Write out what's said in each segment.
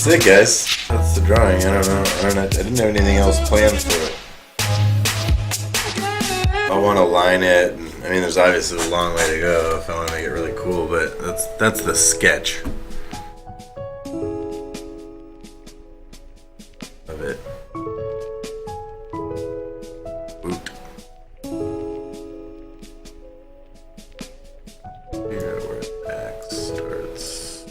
That's it, guys. That's the drawing. I didn't have anything else planned for it. I want to line it. I mean, there's obviously a long way to go if I want to make it really cool, but that's the sketch of it. Boot. Here where the back starts.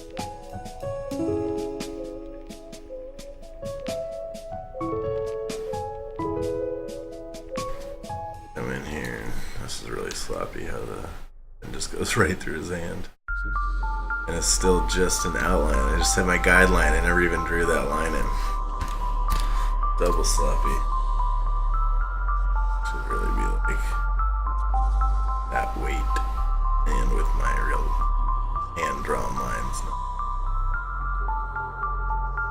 Come in here. This is really sloppy how it just goes right through his hand. And it's still just an outline. I just had my guideline. I never even drew that line in. Double sloppy. Should really be like that weight. And with my real hand-drawn lines.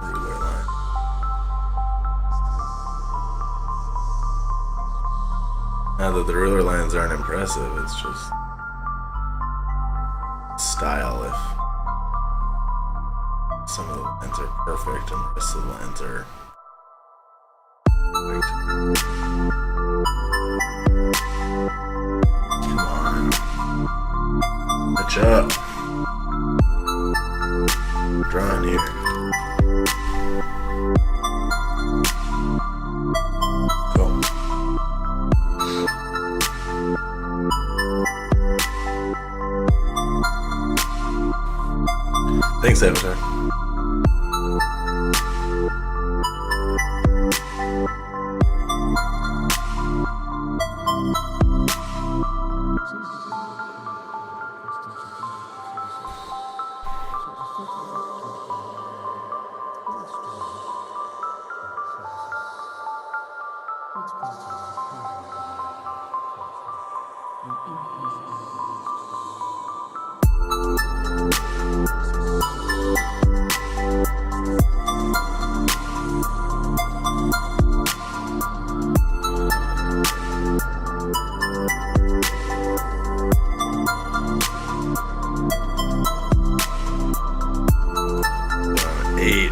Ruler line. Not that the ruler lines aren't impressive, it's just style. If some of the lines are perfect and the rest of the lines are perfect. Come on. Catch up. I'm drawing here. Cool. Thanks, Avatar.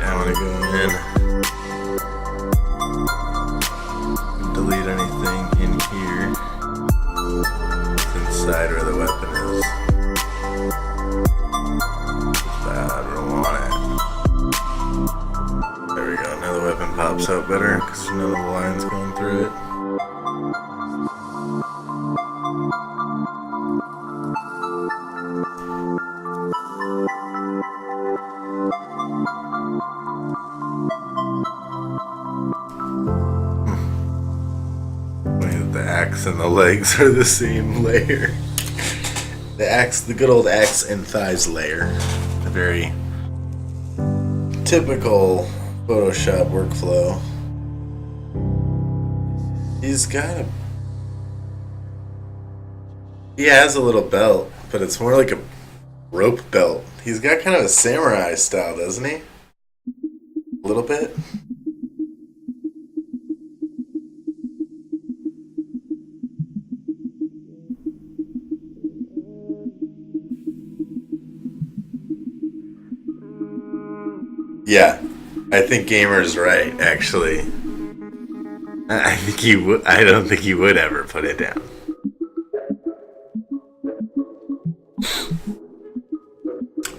I want to go in, delete anything in here. It's inside where the weapon is. I don't want it. There we go. Now the weapon pops out better because none of the lines going through it. axe and the legs are the same layer. The good old axe and thighs layer. A very typical Photoshop workflow. He has a little belt, but it's more like a rope belt. He's got kind of a samurai style, doesn't he? A little bit. Yeah, I think Gamer's right, actually. I think he would. I don't think he would ever put it down.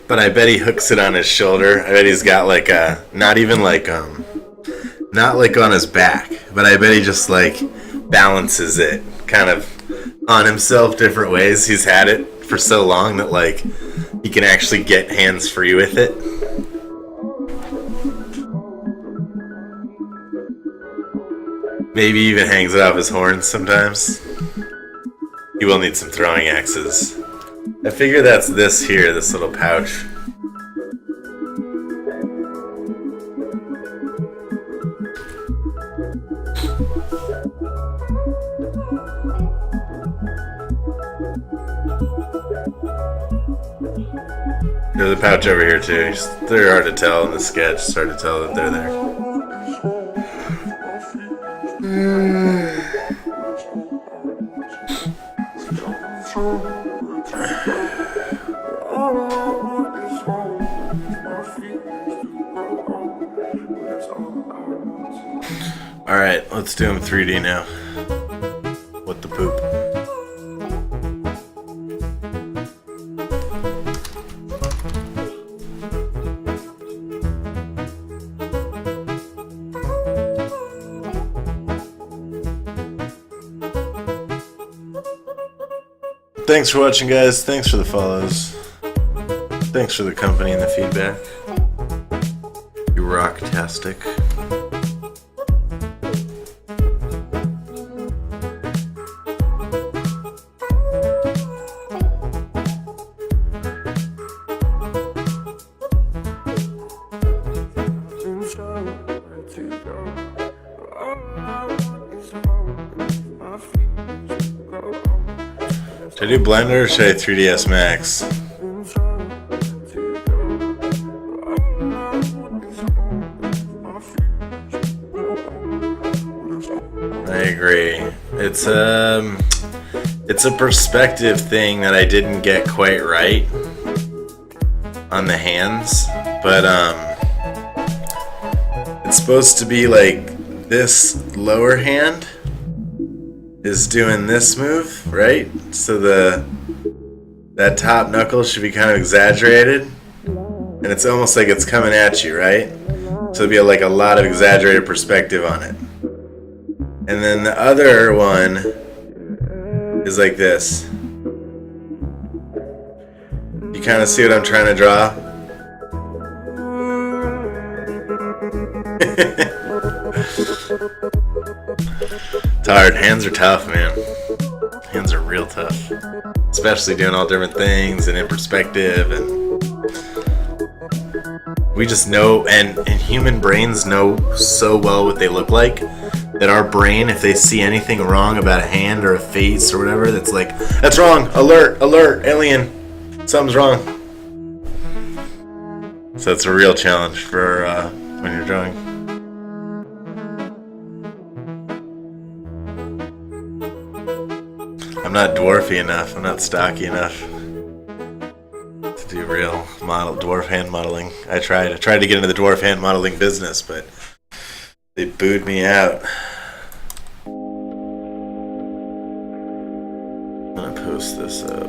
But I bet he hooks it on his shoulder. I bet he's got like a, not like on his back, but I bet he just like balances it kind of on himself different ways. He's had it for so long that like he can actually get hands free with it. Maybe even hangs it off his horns sometimes. He will need some throwing axes. I figure that's this here, this little pouch. There's a pouch over here too. They're hard to tell in the sketch. It's hard to tell that they're there. Alright, let's do them 3D now. What the poop. Thanks for watching, guys. Thanks for the follows. Thanks for the company and the feedback. You rock-tastic. Should I do Blender or should I 3ds Max? I agree. It's a perspective thing that I didn't get quite right on the hands, but it's supposed to be like this lower hand is doing this move, right? So that top knuckle should be kind of exaggerated, and it's almost like it's coming at you, right? So it'll be like a lot of exaggerated perspective on it. And then the other one is like this. You kind of see what I'm trying to draw? It's hard. Hands are tough, man. Hands are real tough. Especially doing all different things and in perspective, and we just know, and human brains know so well what they look like that our brain, if they see anything wrong about a hand or a face or whatever, that's like, that's wrong, alert, alert, alien, something's wrong. So it's a real challenge for when you're drawing. I'm not dwarfy enough, I'm not stocky enough to do real dwarf hand modeling. I tried to get into the dwarf hand modeling business, but they booed me out. I'm gonna post this up.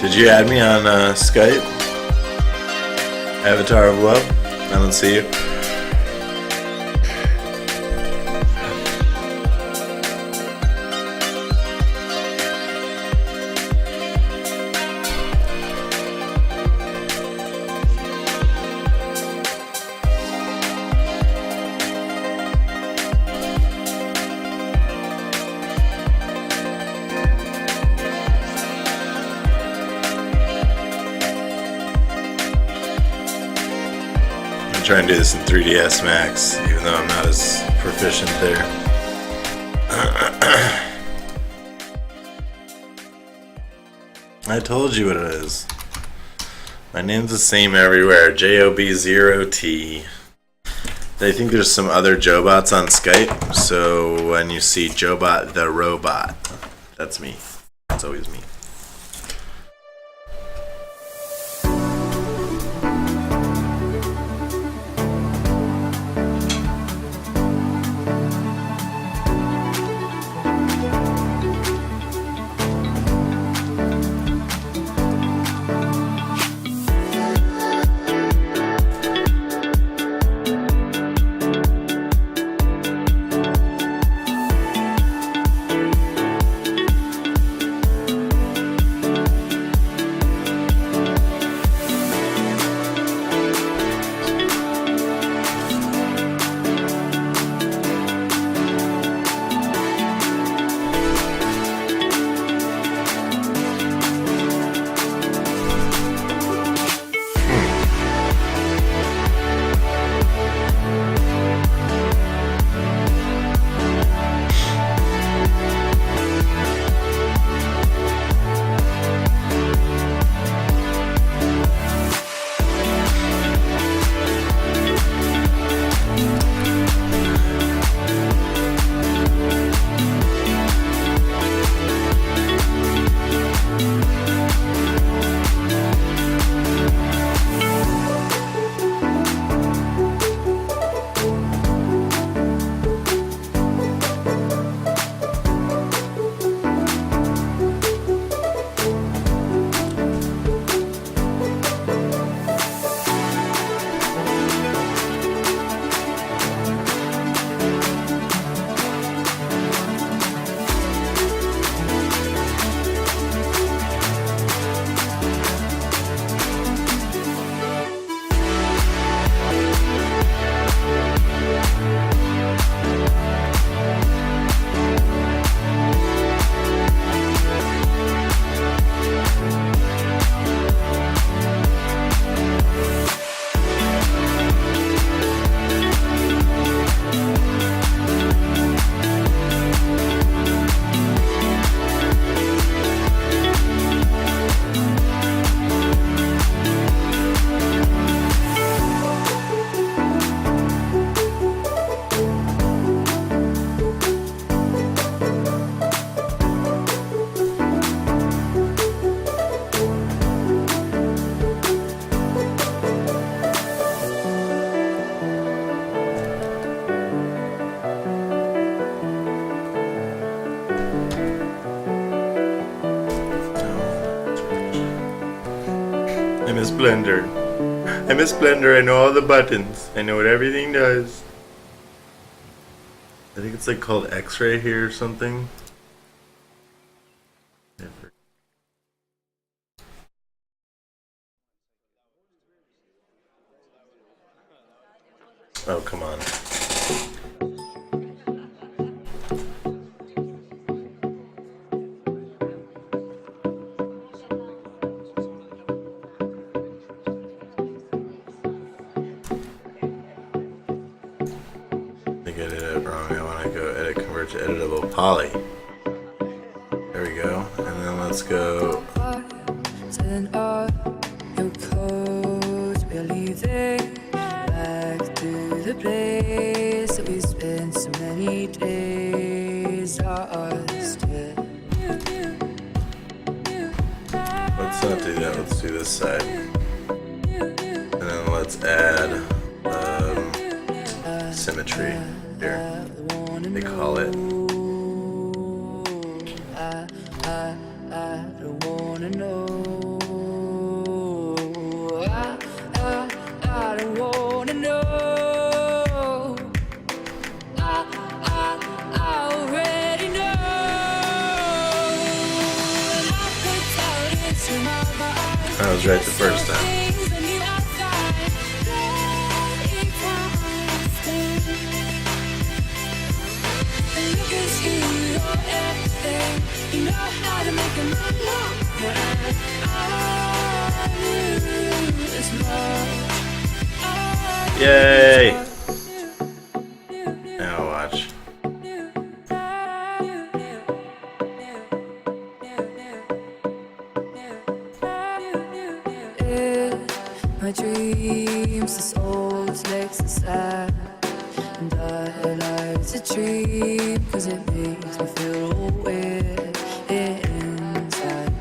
Did you add me on Skype? Avatar of Love? I don't see you. Try and do this in 3ds Max, even though I'm not as proficient there. I told you what it is. My name's the same everywhere. JOB0T. I think there's some other Jobots on Skype, so when you see Jobot the Robot, that's me. That's always me. I'm a Splendor. I'm a Splendor. I know all the buttons. I know what everything does. I think it's like called X-ray here or something. Oh, come on. I think I did it wrong. I want to go edit, convert to editable poly. There we go. And then let's go. The place that we spent so many days lost. Let's not do that. Let's do this side. And then let's add symmetry here. They call it. I don't wanna know. I was right the first time. Yay! Now watch. My dreams, the souls makes it sad. And I like to dream, cause it makes me feel weird inside.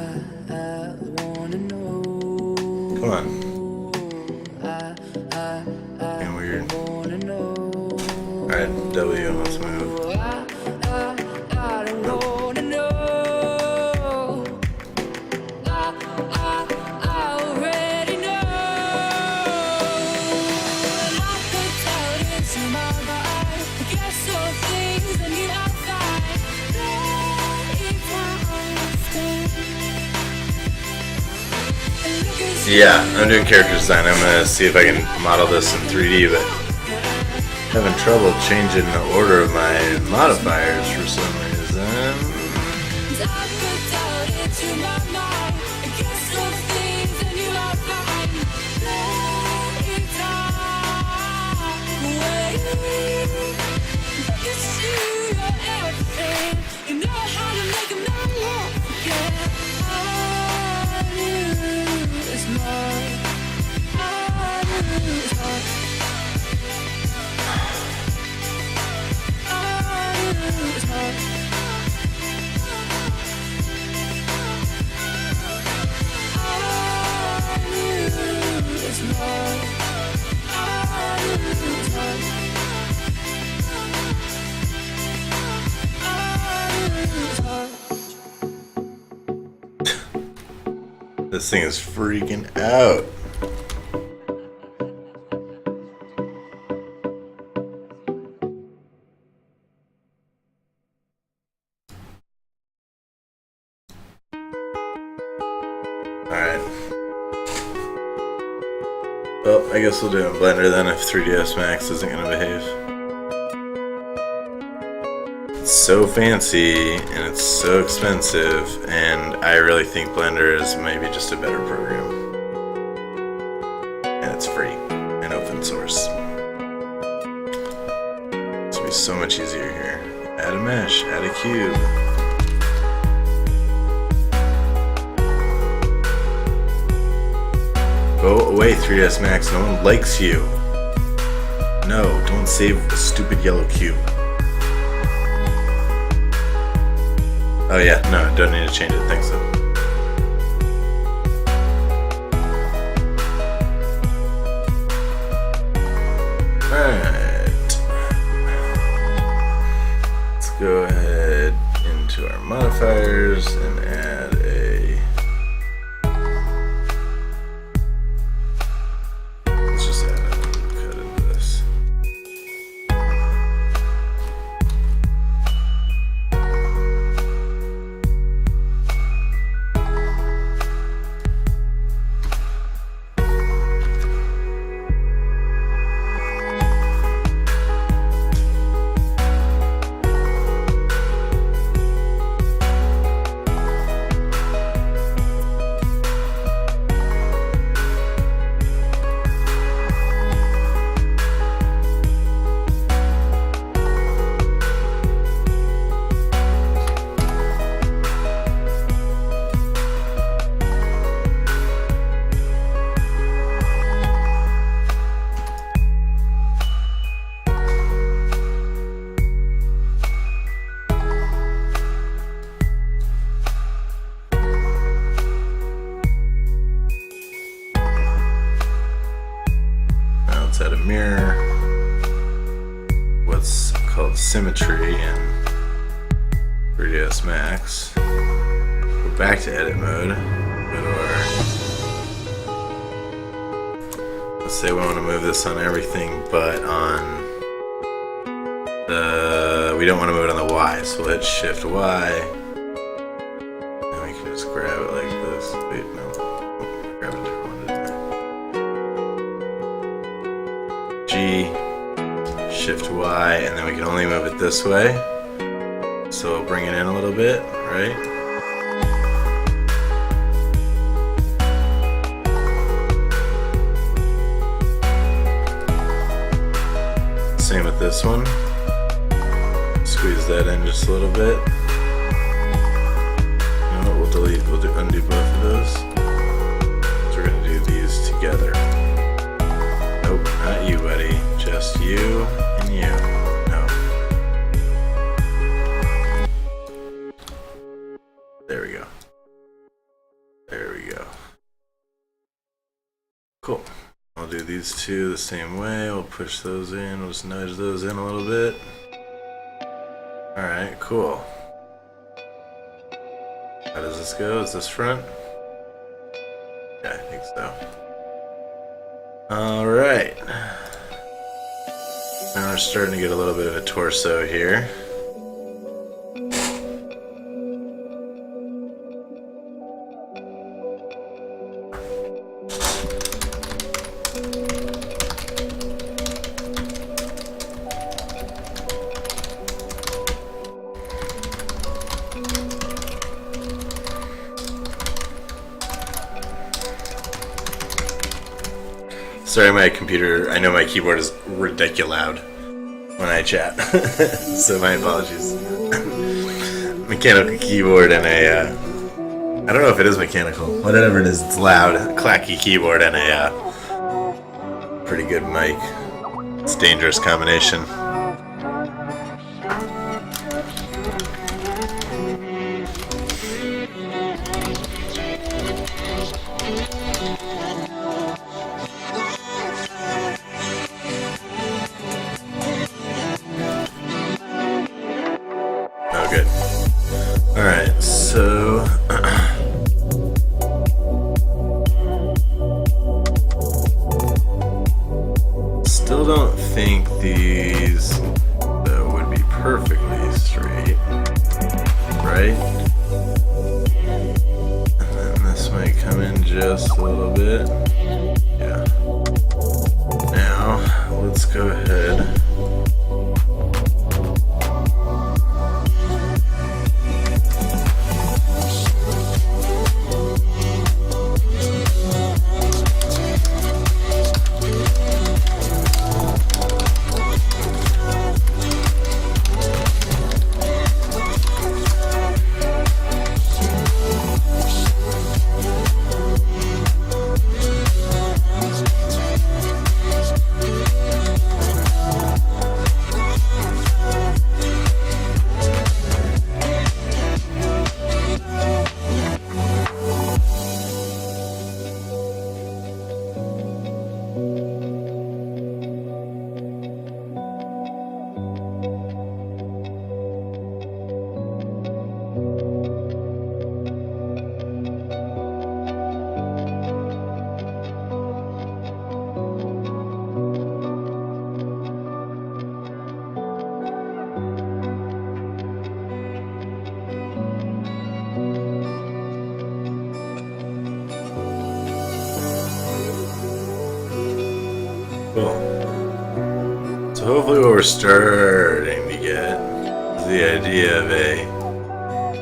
I wanna know. Come on. Getting weird. Alright, W, let's move. Yeah, I'm doing character design. I'm gonna see if I can model this in 3D, but having trouble changing the order of my modifiers for some reason. This thing is freaking out. Alright. Well, I guess we'll do it in Blender then if 3ds Max isn't going to behave. It's so fancy and it's so expensive, and I really think Blender is maybe just a better program. And it's free and open source. It's going to be so much easier here. Add a mesh, add a cube. Go away, 3ds Max. No one likes you. No, don't save a stupid yellow cube. Oh yeah, no, don't need to change it. Thanks though. Alright. Let's go ahead into our modifiers and add a... Let's just add a cut into this. Add a mirror, what's called symmetry in 3ds Max. Go back to edit mode, go to our let's say we want to move this on everything but on the, we don't want to move it on the Y, so we'll hit Shift Y, and we can just grab it like this. Wait, no, oh, grab a different one, didn't I? G, Shift Y, and then we can only move it this way, so we'll bring it in a little bit, right? Same with this one. Squeeze that in just a little bit. You know what, we'll delete, undo both of those. So we're gonna do these together. Nope, not you, buddy. Just you and you. No. There we go. There we go. Cool. I'll do these two the same way. We'll push those in. We'll just nudge those in a little bit. Alright, cool. How does this go? Is this front? Yeah, I think so. Alright. Now we're starting to get a little bit of a torso here. Sorry, my computer, I know my keyboard is ridiculous loud when I chat, so my apologies. Mechanical keyboard and a, I don't know if it is mechanical, whatever it is, it's loud, clacky keyboard and a pretty good mic. It's a dangerous combination. Good. Alright, so still don't think these would be perfectly straight, right? And then this might come in just a little bit. Yeah. Now, let's go ahead. Cool. So hopefully what we're starting to get is the idea of a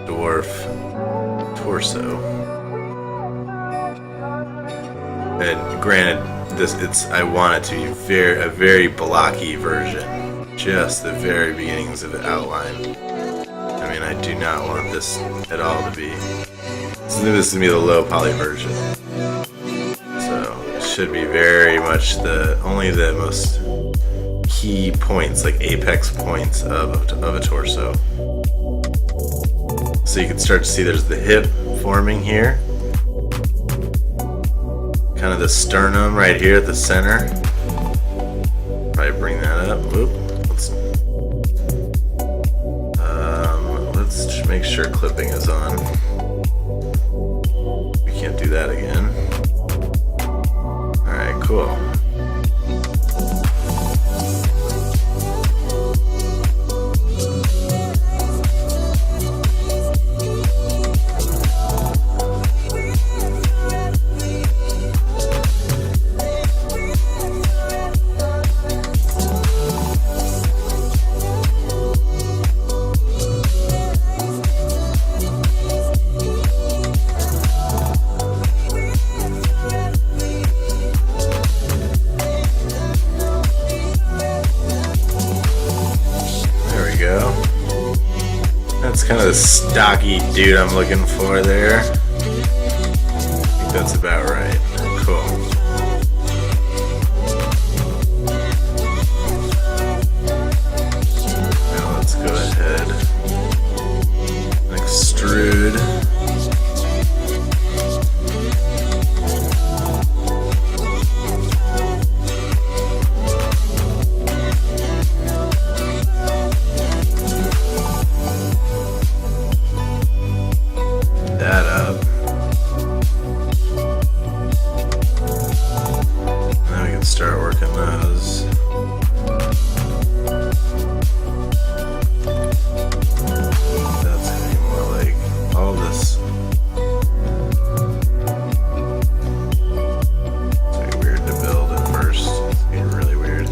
dwarf torso. And granted, I want it to be a very blocky version. Just the very beginnings of the outline. I mean, I do not want this at all to be. So this is gonna be the low poly version. Should be very much only the most key points, like apex points of a torso. So you can start to see there's the hip forming here, kind of the sternum right here at the center. Probably bring that up. Whoop. Let's just make sure clipping is on. We can't do that again. Cool. kind of the stocky dude I'm looking for there. I think that's about right. Cool. Now let's go ahead and extrude. Start working those. That's gonna be more like all this. It's gonna be weird to build at first. It's gonna be really weird.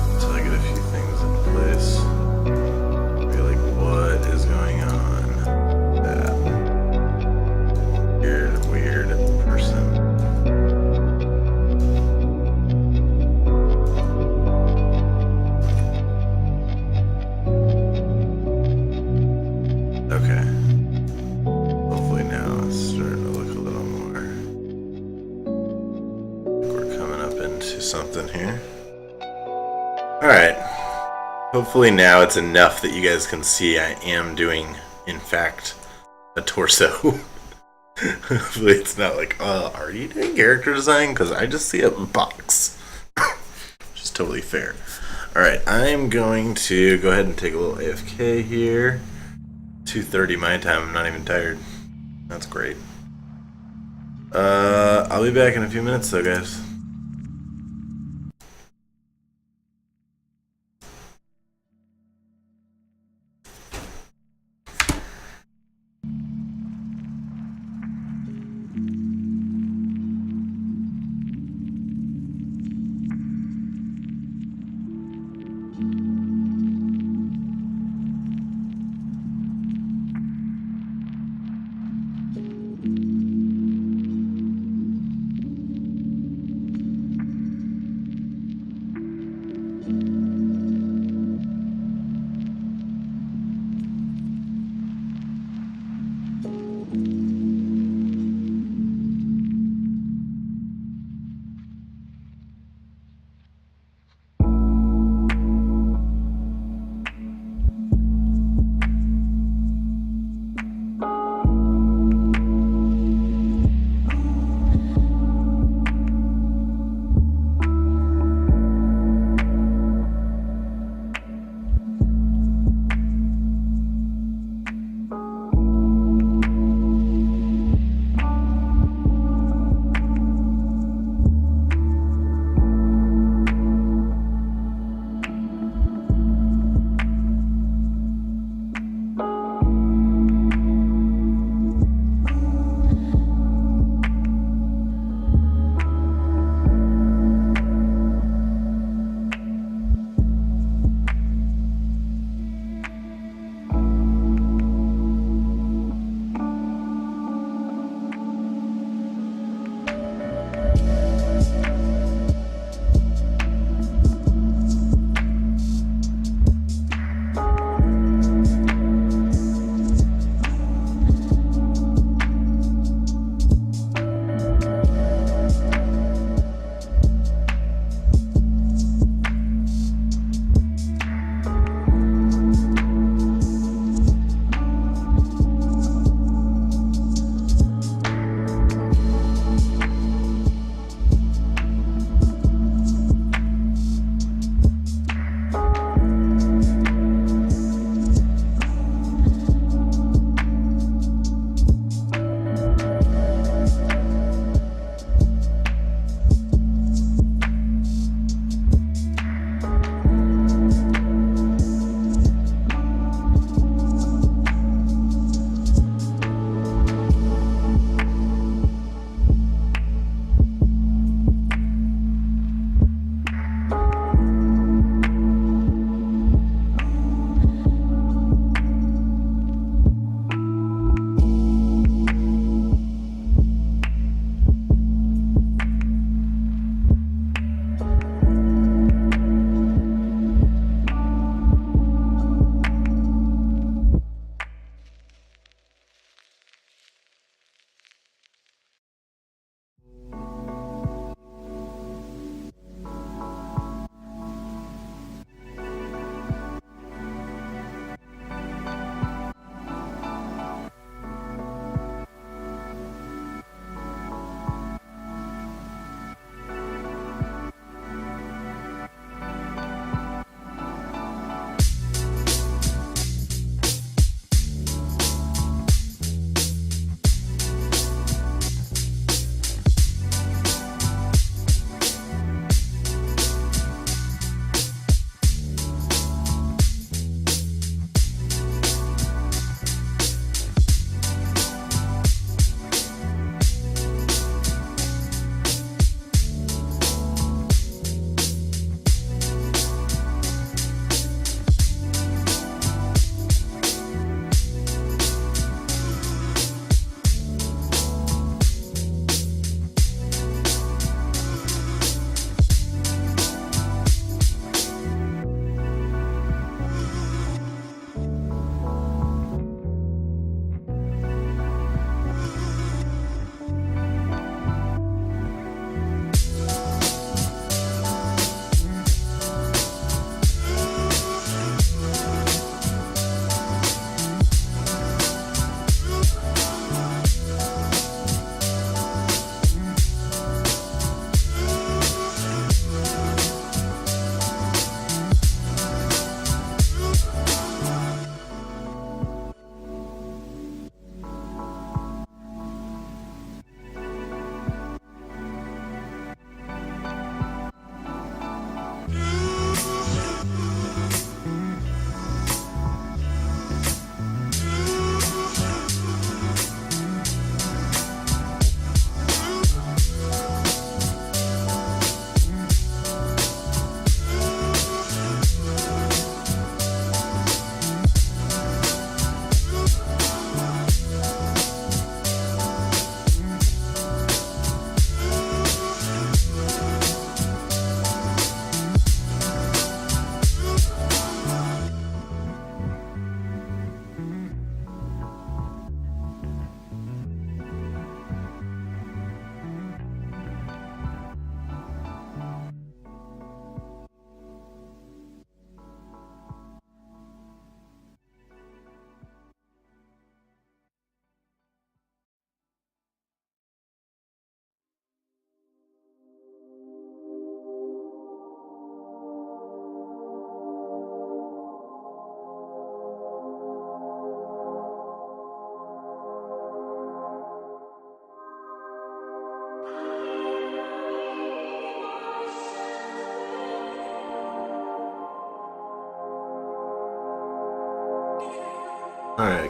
Until I get a few things in place. Be like, what is going on? Weird person. Okay. Hopefully now it's starting to look a little more. I think we're coming up into something here. Alright. Hopefully now it's enough that you guys can see I am doing, in fact, a torso. Hopefully it's not like, are you doing character design? Because I just see a box. Which is totally fair. Alright, I'm going to go ahead and take a little AFK here. 2:30 my time, I'm not even tired. That's great. I'll be back in a few minutes though, guys.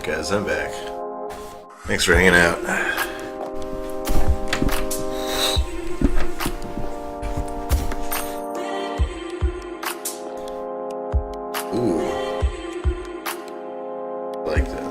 Alright guys, I'm back. Thanks for hanging out. Ooh. I like that.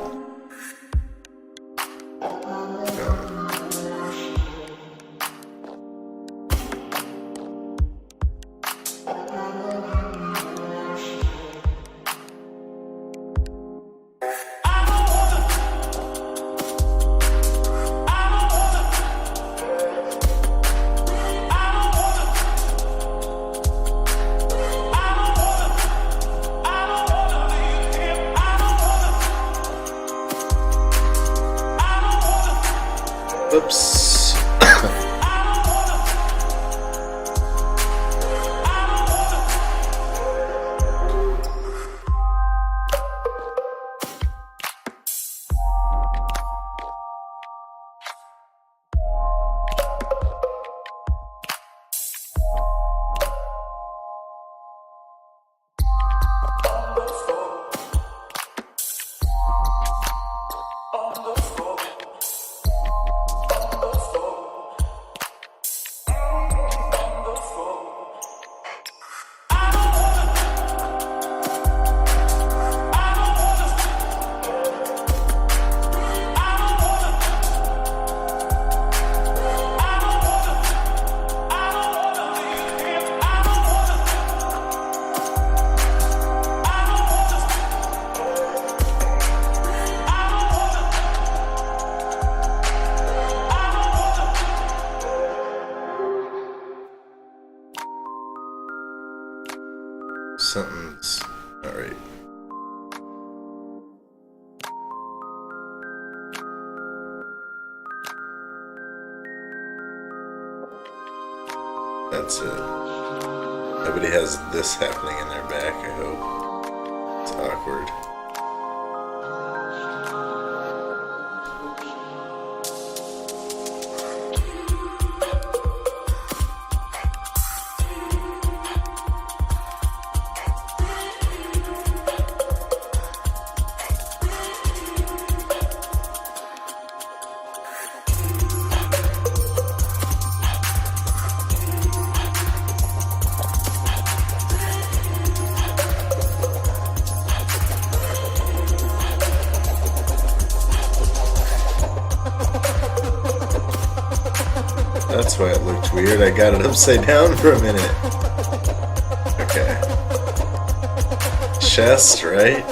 Oops. Something's not right. That's it. Nobody has this happening in their back, I hope. It's awkward. That's why it looked weird. I got it upside down for a minute. Okay. Chest, right?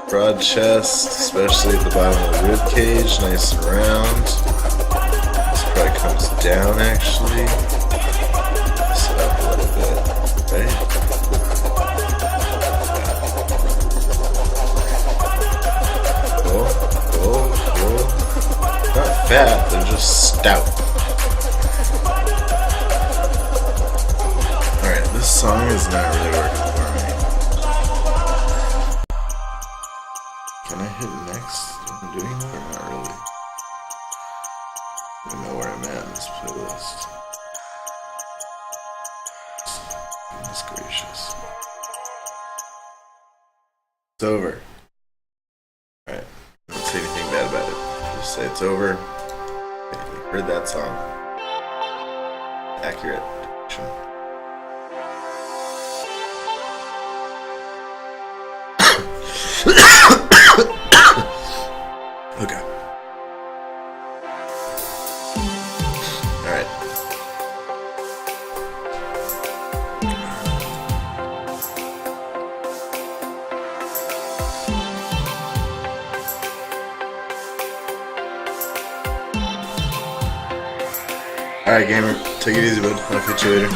Broad chest, especially at the bottom of the rib cage, nice and round. This probably comes down actually. Mess it up a little bit, right? Cool. Not fat, they're just stout. This song is not really working for me. Can I hit next when I'm doing that or not really? I don't know where I'm at in this playlist. Goodness gracious. It's over. Alright. Don't say anything bad about it. Just say it's over. Okay, you heard that song. Accurate. Okay. Alright. Alright, gamer. Take it easy, bud. I'll catch you later.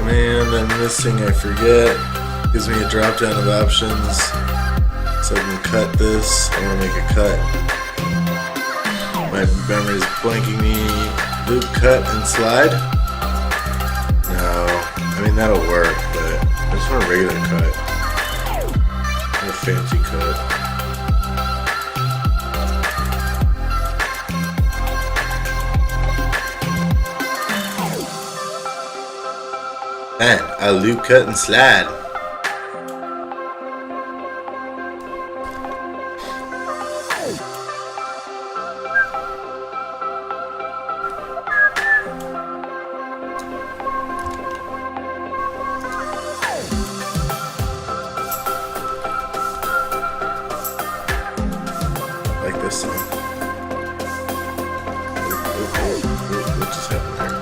command I'm missing, I forget. Gives me a drop down of options. So I can cut this. I want to make a cut. My memory is blanking me. Loop, cut, and slide? No. I mean, that'll work, but I just want a regular cut. Not a fancy cut. And a loop, cut, and slide. Like this song. What just happened there?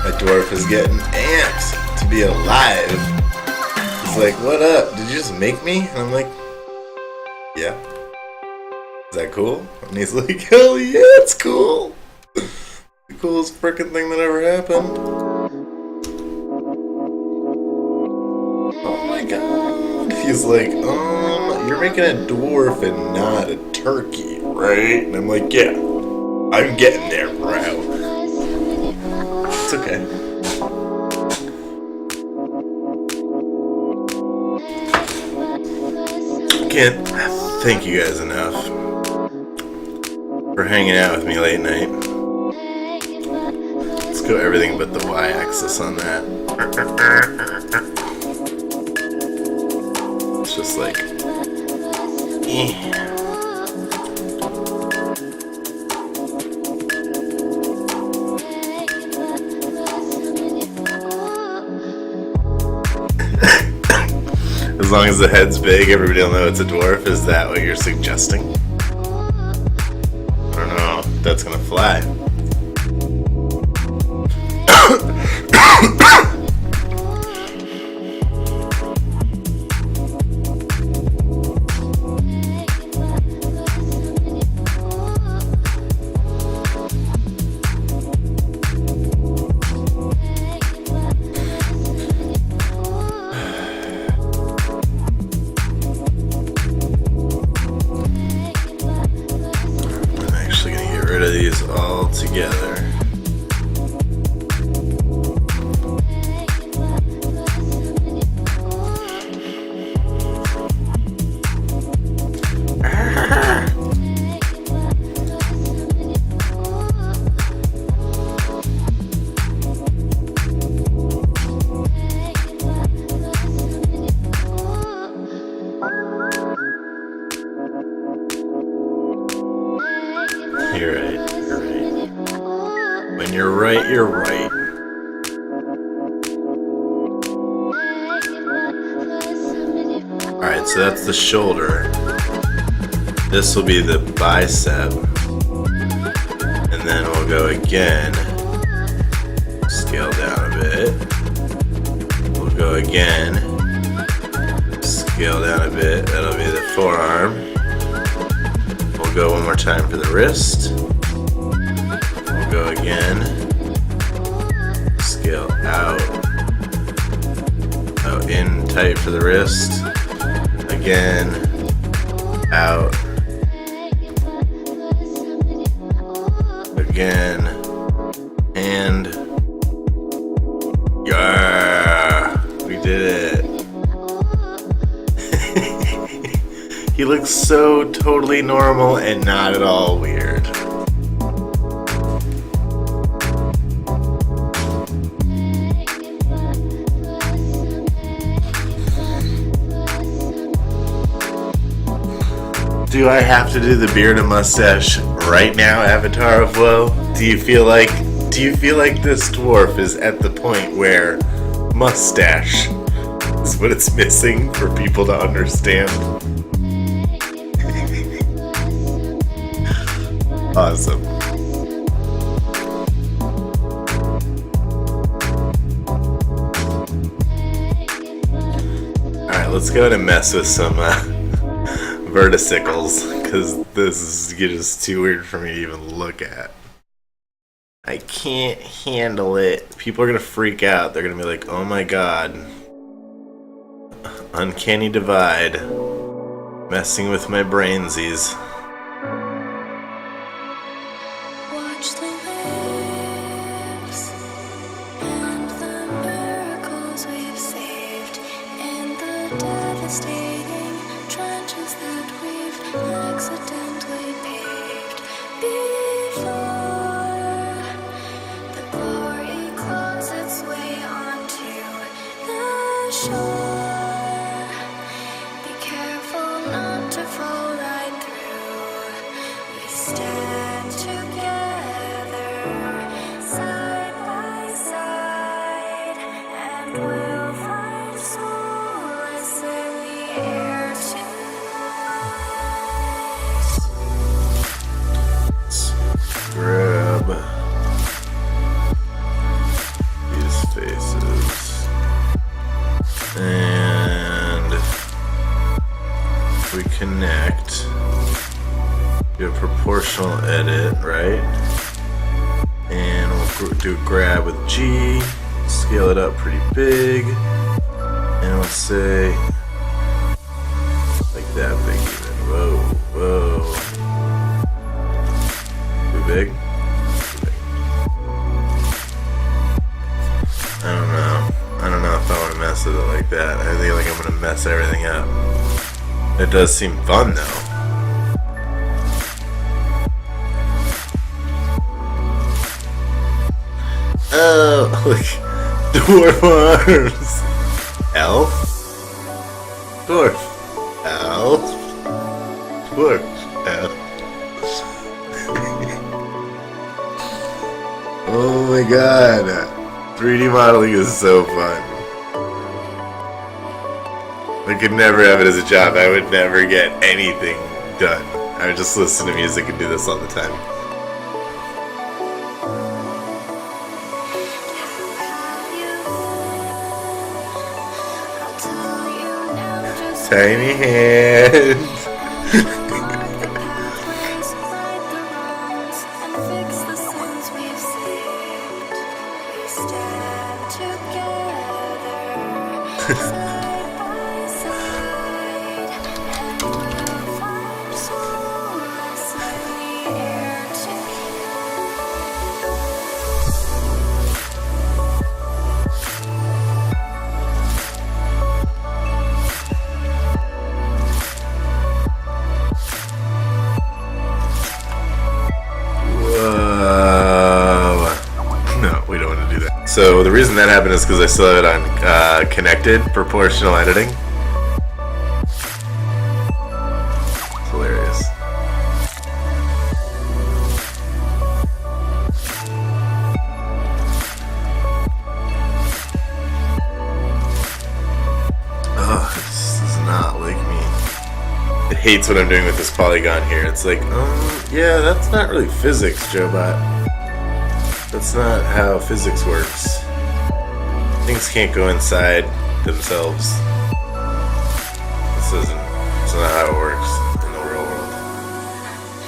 That dwarf is getting amped to be alive. He's like, what up? Did you just make me? And I'm like, yeah. Is that cool? And he's like, hell yeah, it's cool. The coolest frickin' thing that ever happened. Oh my god. He's like, you're making a dwarf and not a turkey, right? And I'm like, yeah, I'm getting there, bro. It's okay. Can't thank you guys enough for hanging out with me late night. Let's go everything but the y-axis on that. It's just like, as long as the head's big, everybody will know it's a dwarf. Is that what you're suggesting? I don't know. That's gonna fly. Rid of these all together. You're right, you're right. When you're right, you're right. Alright, so that's the shoulder. This will be the bicep. And then we'll go again. Scale down a bit. We'll go again. Scale down a bit. That'll be the forearm. Go one more time for the wrist. We'll go again. Scale out. Oh, in tight for the wrist. Again. Out. Again. And. Yeah! We did it. He looks so totally normal and not at all weird. Do I have to do the beard and mustache right now, Avatar of Woe? Do you feel like this dwarf is at the point where mustache is what it's missing for people to understand? Awesome. Alright, let's go ahead and mess with some verticicles, because this is just too weird for me to even look at. I can't handle it. People are gonna freak out. They're gonna be like, oh my god. Uncanny divide. Messing with my brainsies. Watch the waves and the miracles we've saved in the devastating trenches that we've accidentally paved before the glory claws its way onto the shore. Be careful not to fall right through. We stand together, side by side, and we'll find solace in the air tonight. Grab these faces. And we connect. Do a proportional edit, right? And we'll do a grab with G, scale it up pretty big, and we'll say like that big even. Whoa, whoa. Too big? Too big. I don't know if I want to mess with it like that. I think like I'm gonna mess everything up. It does seem fun though. Oh, look. Dwarf arms. Elf. Dwarf. Elf. Dwarf. Elf. Oh my god. 3D modeling is so fun. I could never have it as a job. I would never get anything done. I would just listen to music and do this all the time. I'll tell you now just Tiny hands. pathways, right the wrongs, and fix the sins we've saved. We stand together, side by side, and we'll find solace in the air Whoa. No, we don't want to do that. So the reason that happened is because I still have it on connected proportional editing. It's hilarious. Oh, this does not like me. It hates what I'm doing with this polygon here. It's like, yeah, that's not really physics, Jobot. That's not how physics works. Things can't go inside themselves. This isn't. It's not how it works in the real world.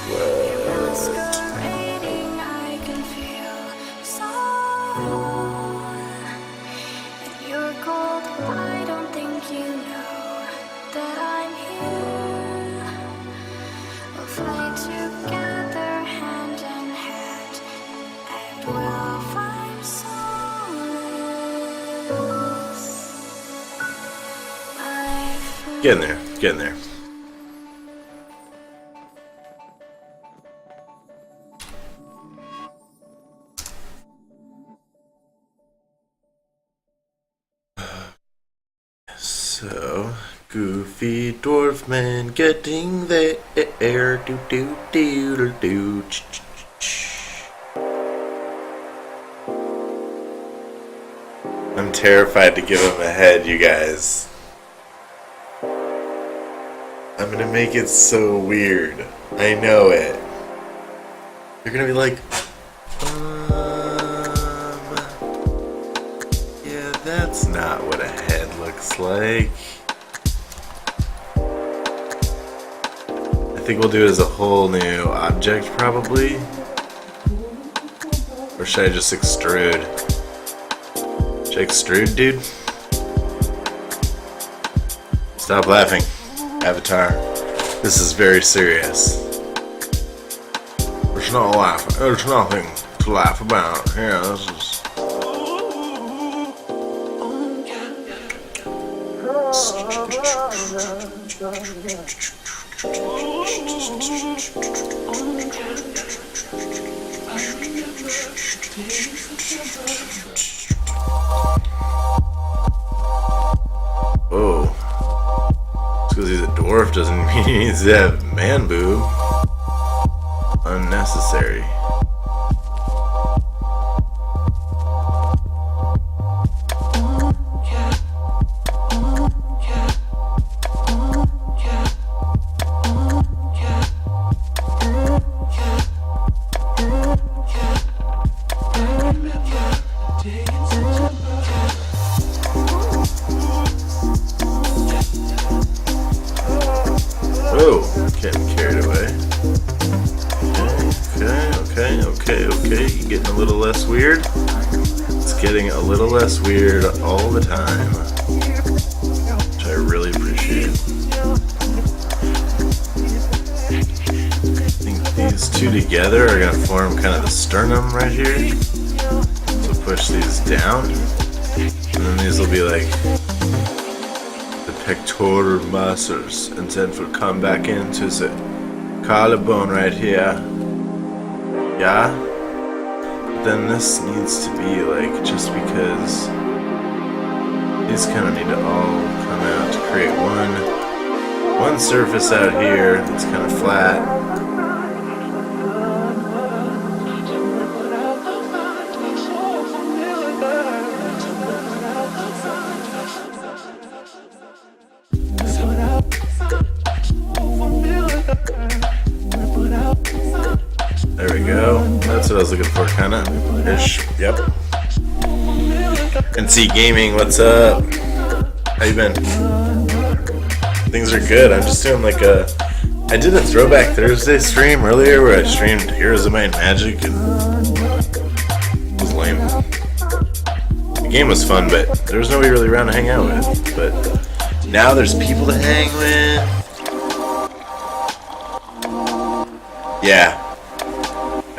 What? masquerading, I can feel sorrow. If you're cold, I don't think you know that I'm here. We'll fight together, hand in hand, and we'll find solace. Getting there. Getting there. So, Goofy dwarf man getting there. Do do do do. I'm terrified to give him a head, you guys. I'm gonna make it so weird. I know it. You're gonna be like, yeah, that's not what a head looks like. I think we'll do it as a whole new object, probably. Or should I just extrude? Should I extrude, dude? Stop laughing, Avatar. This is very serious. There's no laughing. There's nothing to laugh about. Yeah, this is. Whoa. Just because he's a dwarf doesn't mean he needs to have man boob. Unnecessary. Whoa, getting carried away. Okay. Getting a little less weird. It's getting a little less weird all the time, which I really appreciate. I think these two together are gonna form kind of the sternum right here. So push these down, and then these will be like the pectoral muscles, and then we'll come back into the collarbone right here. Yeah? Then this needs to be like, just because these kind of need to all come out to create one surface out here that's kind of flat. There we go. That's what I was looking for, kinda ish. Yep. NC Gaming, what's up? How you been? Things are good. I'm just doing like I did a Throwback Thursday stream earlier where I streamed Heroes of Might and Magic, and it was lame. The game was fun, but there was nobody really around to hang out with. But now there's people to hang with. Yeah.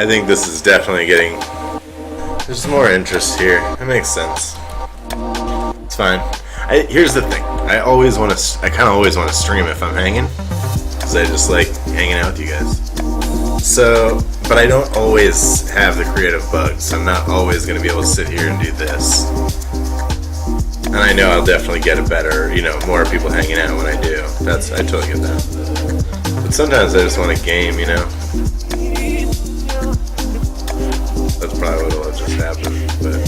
I think this is definitely getting. There's more interest here. It makes sense. It's fine. Here's the thing. I kind of always want to stream if I'm hanging, because I just like hanging out with you guys. So, but I don't always have the creative bugs. I'm not always going to be able to sit here and do this. And I know I'll definitely get it better. More people hanging out when I do. I totally get that. But sometimes I just want to game. That's probably what will just happen, but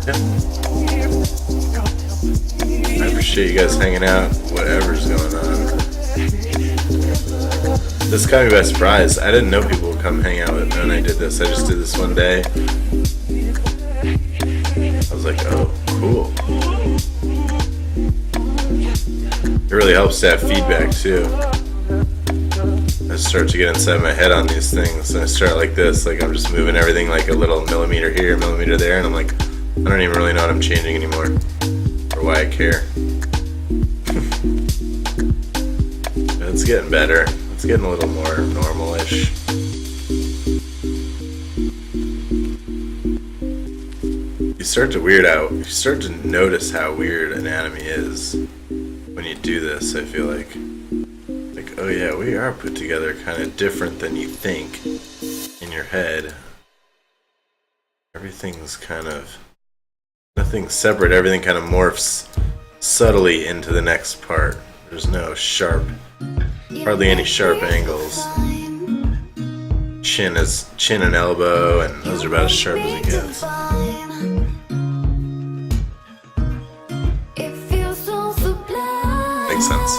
yeah. I appreciate you guys hanging out, whatever's going on. This caught me by surprise. I didn't know people would come hang out with me when I did this. I just did this one day. I was like, oh, cool. It really helps to have feedback, too. I start to get inside my head on these things, and I start like this, like I'm just moving everything like a little millimeter here, millimeter there, and I'm like, I don't even really know what I'm changing anymore, or why I care. It's getting better. It's getting a little more normal-ish. You start to weird out. You start to notice how weird anatomy is when you do this, I feel like. Oh yeah, we are put together kind of different than you think in your head. Everything's kind of, nothing's separate, everything kind of morphs subtly into the next part. There's no sharp, hardly any sharp angles. Chin and elbow, and those are about as sharp as it gets. Makes sense.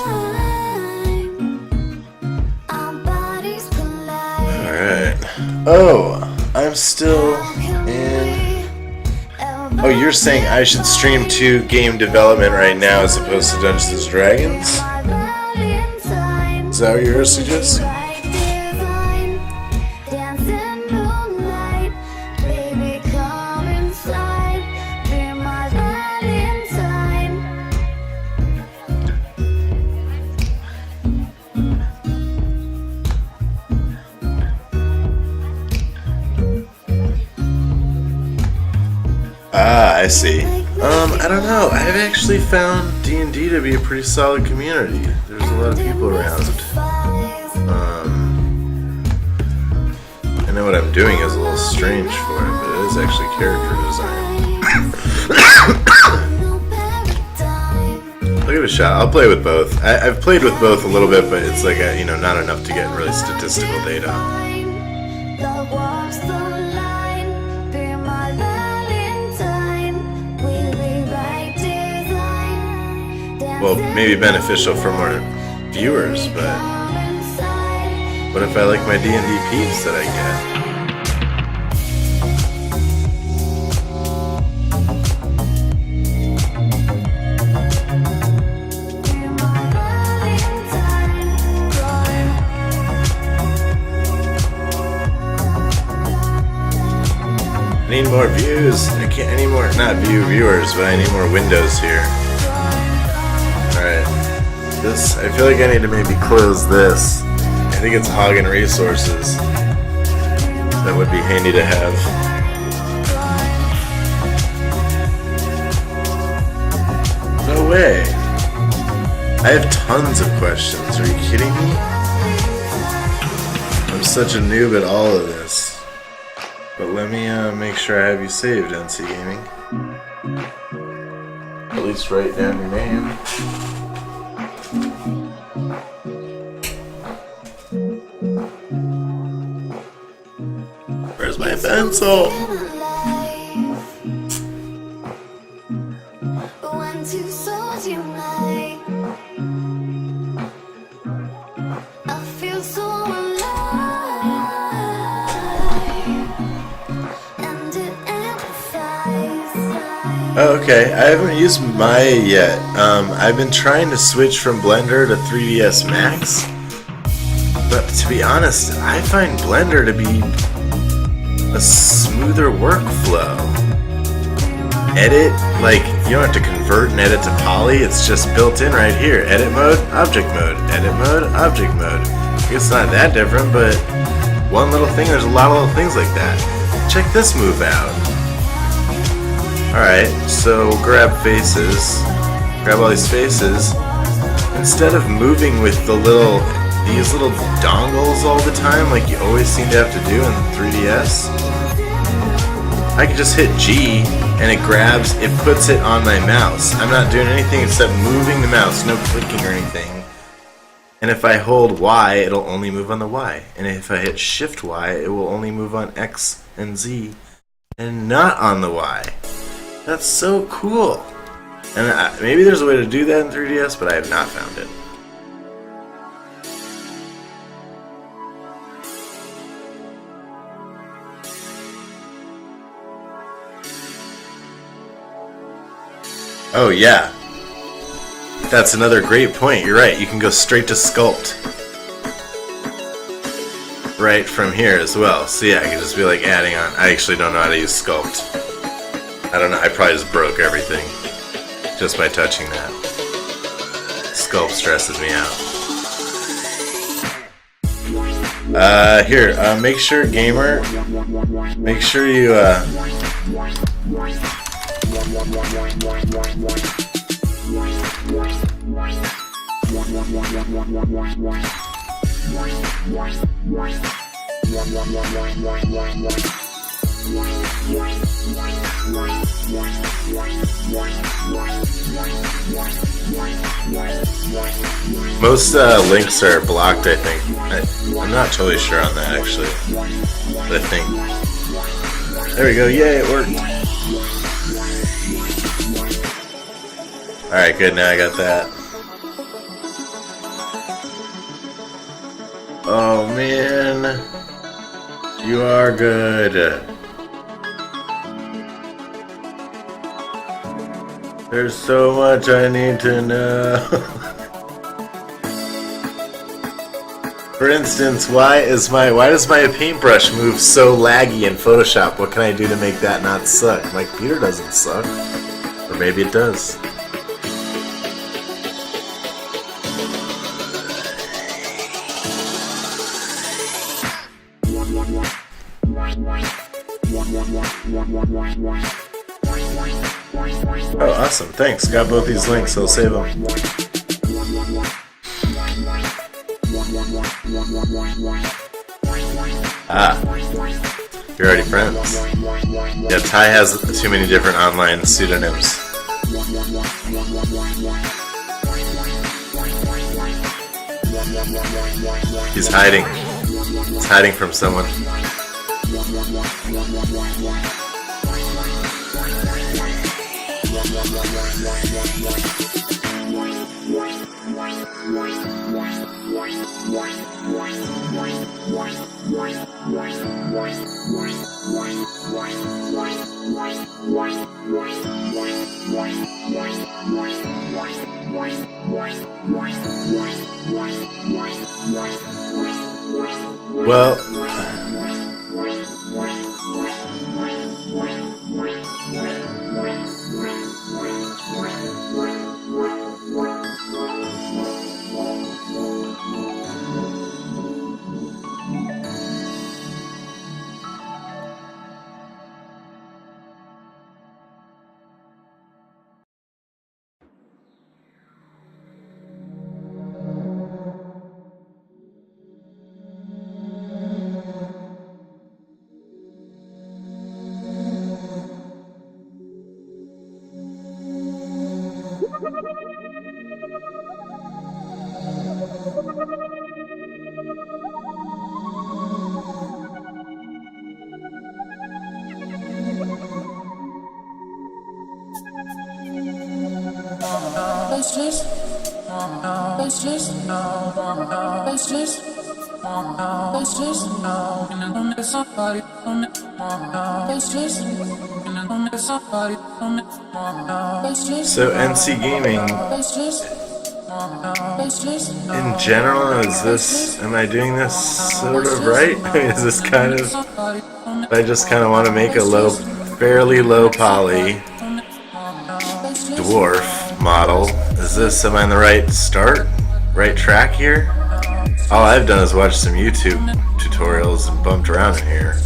Alright. Oh, I'm still in... Oh, you're saying I should stream to game development right now as opposed to Dungeons & Dragons? Is that what you're suggesting? Ah, I see. I don't know. I've actually found D&D to be a pretty solid community. There's a lot of people around. I know what I'm doing is a little strange for it, but it is actually character design. I'll give it a shot. I'll play with both. I've played with both a little bit, but it's like, not enough to get really statistical data. Well, maybe beneficial for more viewers, but what if I like my D&D peeps that I get? I need more views. I need more, not viewers, but I need more windows here. Alright, this, I feel like I need to maybe close this. I think it's hogging resources. That would be handy to have. No way! I have tons of questions, are you kidding me? I'm such a noob at all of this. But let me make sure I have you saved, NC Gaming. At least write down your name. Where's my pencil? Oh, okay, I haven't used Maya yet. I've been trying to switch from Blender to 3ds Max, but to be honest, I find Blender to be a smoother workflow. Edit, like, you don't have to convert and edit to poly, it's just built in right here. Edit mode, object mode, edit mode, object mode. It's not that different, but one little thing, there's a lot of little things like that. Check this move out. Alright, so grab faces, grab all these faces. Instead of moving with these little dongles all the time like you always seem to have to do in 3DS, I can just hit G and it grabs, it puts it on my mouse. I'm not doing anything except moving the mouse, no clicking or anything. And if I hold Y, it'll only move on the Y. And if I hit Shift Y, it will only move on X and Z and not on the Y. That's so cool. And maybe there's a way to do that in 3DS, but I have not found it. Oh yeah, that's another great point. You're right, you can go straight to sculpt right from here as well. So yeah, I can just be like adding on. I actually don't know how to use sculpt. I don't know, I probably just broke everything just by touching that. Sculpt stresses me out. Here, make sure, gamer, make sure you, Most links are blocked, I think. I'm not totally sure on that, actually. But I think... There we go, yay, it worked! Alright, good, now I got that. Oh, man. You are good. There's so much I need to know. For instance, why does my paintbrush move so laggy in Photoshop? What can I do to make that not suck? My computer doesn't suck. Or maybe it does. Oh, awesome. Thanks. Got both these links. I'll save them. Ah. You're already friends. Yeah, Ty has too many different online pseudonyms. He's hiding. He's hiding from someone. Well, so NC Gaming, in general, am I doing this sort of right? I mean, is this kind of, I just kind of want to make a fairly low poly dwarf model. Am I on the right track here? All I've done is watch some YouTube tutorials and bumped around in here.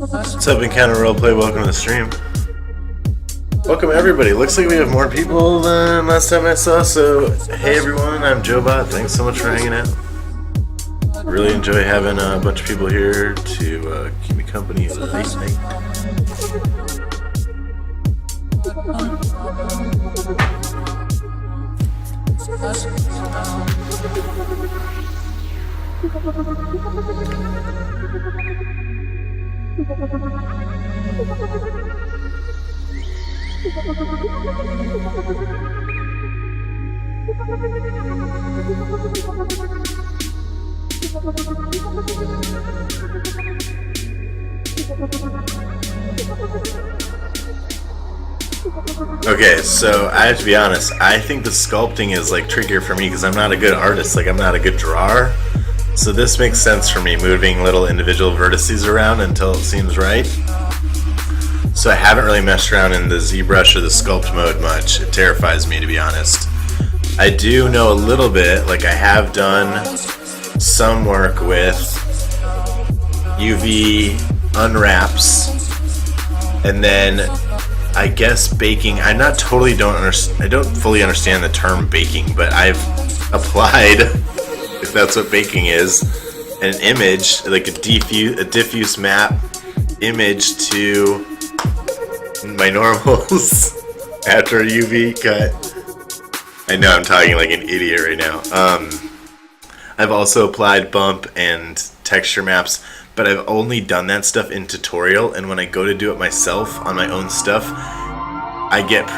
What's up, Encounter Roleplay? Welcome to the stream. Welcome everybody. Looks like we have more people than last time I saw, so hey everyone, I'm JoeBot. Thanks so much for hanging out. Really enjoy having a bunch of people here to keep me company late night. Okay, so I have to be honest, I think the sculpting is like trickier for me because I'm not a good artist, like I'm not a good drawer. So this makes sense for me, moving little individual vertices around until it seems right. So I haven't really messed around in the ZBrush or the sculpt mode much. It terrifies me, to be honest. I do know a little bit, like I have done some work with UV unwraps, and then I guess baking. I not totally I don't fully understand the term baking, but I've applied, if that's what baking is, an image, like a diffuse map image to my normals after a UV cut. I know I'm talking like an idiot right now. I've also applied bump and texture maps, but I've only done that stuff in tutorial, and when I go to do it myself on my own stuff, I get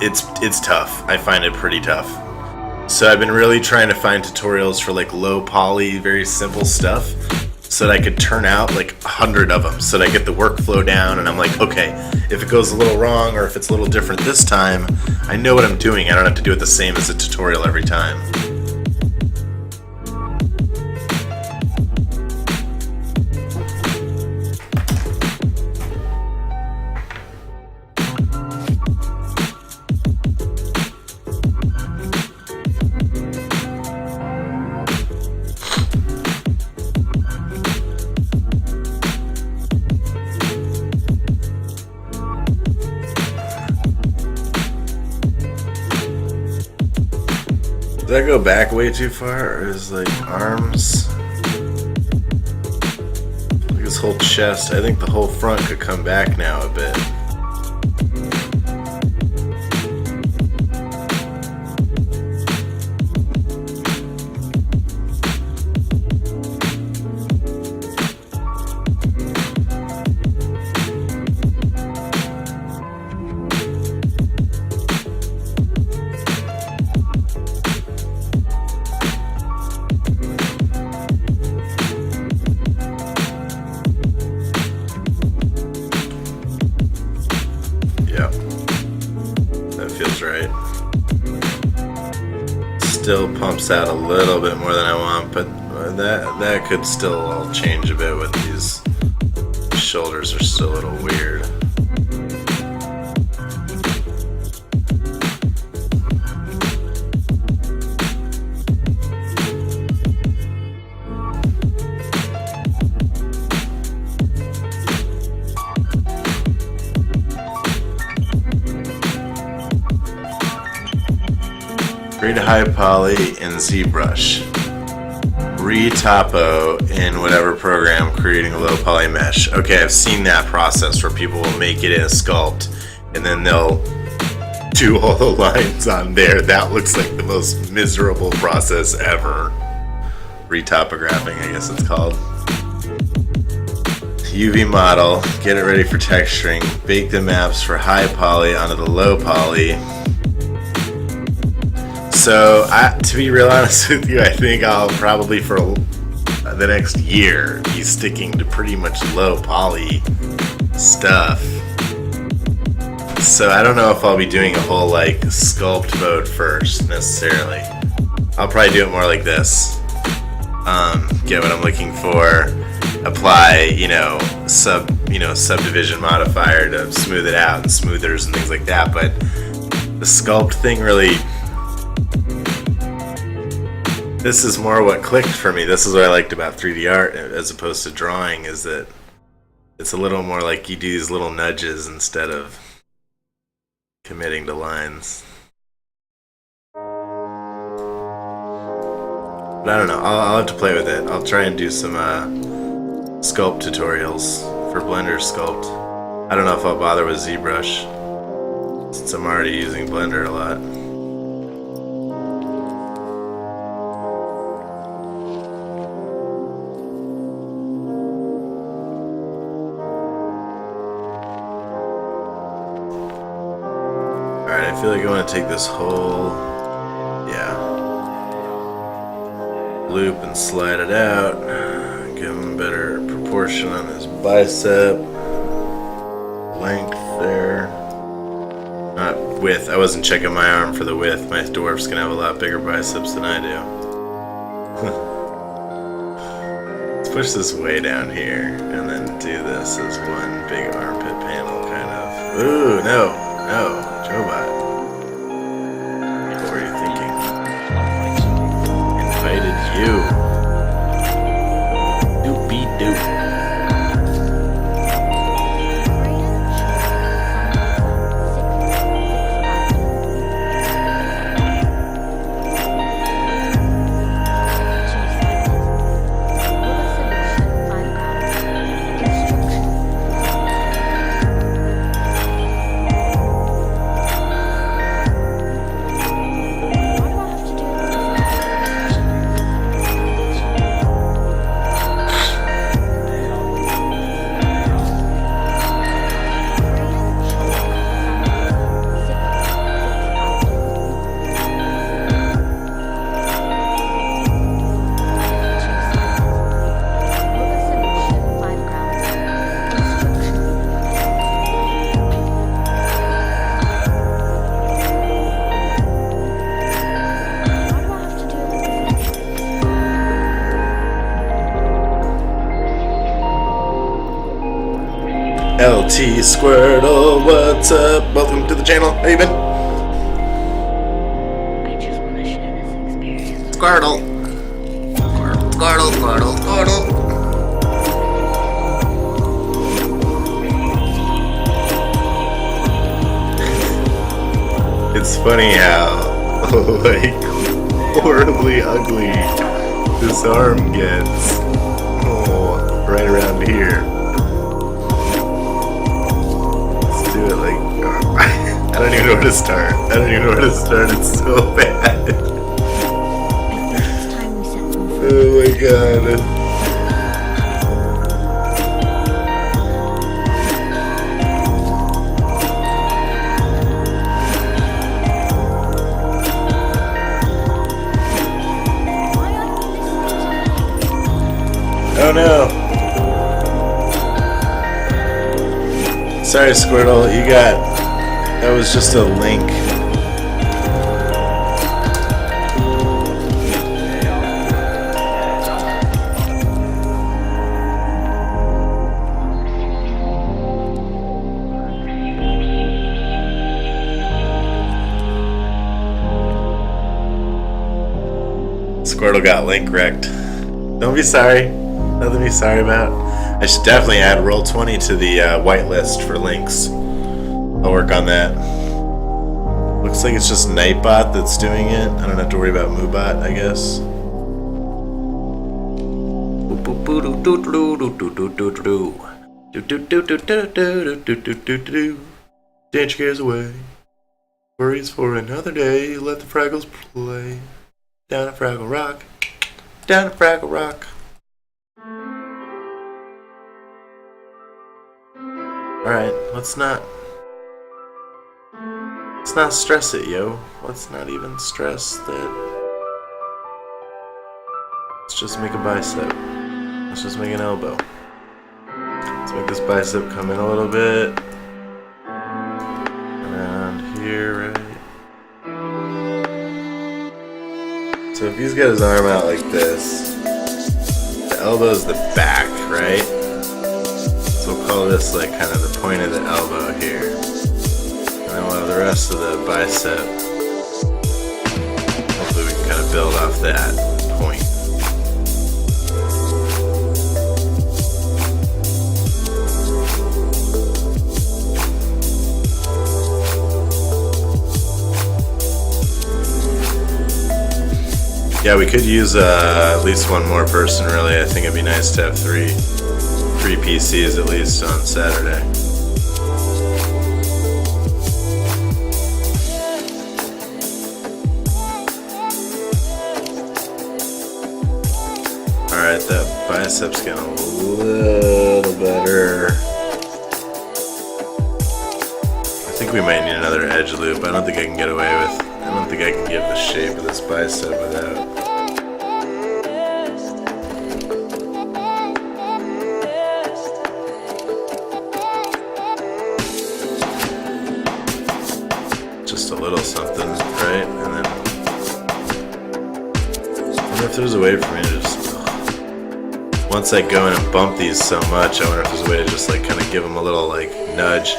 it's tough. I find it pretty tough. So I've been really trying to find tutorials for like low poly, very simple stuff, so that I could turn out like 100 of them, so that I get the workflow down, and I'm like, okay, if it goes a little wrong or if it's a little different this time, I know what I'm doing. I don't have to do it the same as a tutorial every time. Did I go back way too far, or is like arms? Like his whole chest. I think the whole front could come back now a bit. Right. Still pumps out a little bit more than I want, but that could still all change a bit with these shoulders are still a little weird. Create a high poly in ZBrush. Re-topo in whatever program, creating a low poly mesh. Okay, I've seen that process where people will make it in a sculpt and then they'll do all the lines on there. That looks like the most miserable process ever. Re-topographing, I guess it's called. UV model, get it ready for texturing, bake the maps for high poly onto the low poly. So, to be real honest with you, I think I'll probably for the next year be sticking to pretty much low poly stuff. So I don't know if I'll be doing a whole like sculpt mode first necessarily. I'll probably do it more like this. Get what I'm looking for, apply, subdivision modifier to smooth it out and smoothers and things like that, but the sculpt thing really, this is more what clicked for me. This is what I liked about 3D art as opposed to drawing, is that it's a little more like you do these little nudges instead of committing to lines. But I don't know, I'll have to play with it. I'll try and do some sculpt tutorials for Blender sculpt. I don't know if I'll bother with ZBrush, since I'm already using Blender a lot. Alright, I feel like I want to take this whole, loop and slide it out. Give him better proportion on his bicep. Length there. Not width. I wasn't checking my arm for the width. My dwarf's gonna have a lot bigger biceps than I do. Let's push this way down here and then do this as one big armpit panel, kind of. No, no, Jobot. What were you thinking? Invited you. Doopy doop. LT Squirtle, what's up? Welcome to the channel. How you been? I just want to share this experience. Squirtle. Squirtle, Squirtle, Squirtle. It's funny how, like, horribly ugly this arm gets. Oh, right around here. Do it like I don't even know where to start. I don't even know where to start. It's so bad. I think it's time we set them free. Oh my god. Why aren't you listening Oh no. Sorry, Squirtle. That was just a link. Squirtle got link wrecked. Don't be sorry. Nothing to be sorry about. I should definitely add Roll20 to the whitelist for links. I'll work on that. Looks like it's just Nightbot that's doing it. I don't have to worry about Moobot, I guess. Dance your cares away. Worries for another day. Let the Fraggles play. Down at Fraggle Rock. Down at Fraggle Rock. Alright, let's not stress it, yo. Let's not even stress that. Let's just make a bicep. Let's just make an elbow. Let's make this bicep come in a little bit. Around here, right? So if he's got his arm out like this, the elbow's the back, right? So we'll call this like kind of the point of the elbow here. And then we'll have the rest of the bicep. Hopefully we can kind of build off that point. Yeah, we could use at least one more person, really. I think it'd be nice to have three PCs at least on Saturday. Alright, that bicep's getting a little better. I think we might need another edge loop. I don't think I can get away with. I don't think I can give the shape of this bicep without. Just a little something, right? And then I wonder if there's a way for me to just, once I go in and bump these so much, I wonder if there's a way to just like kind of give them a little like nudge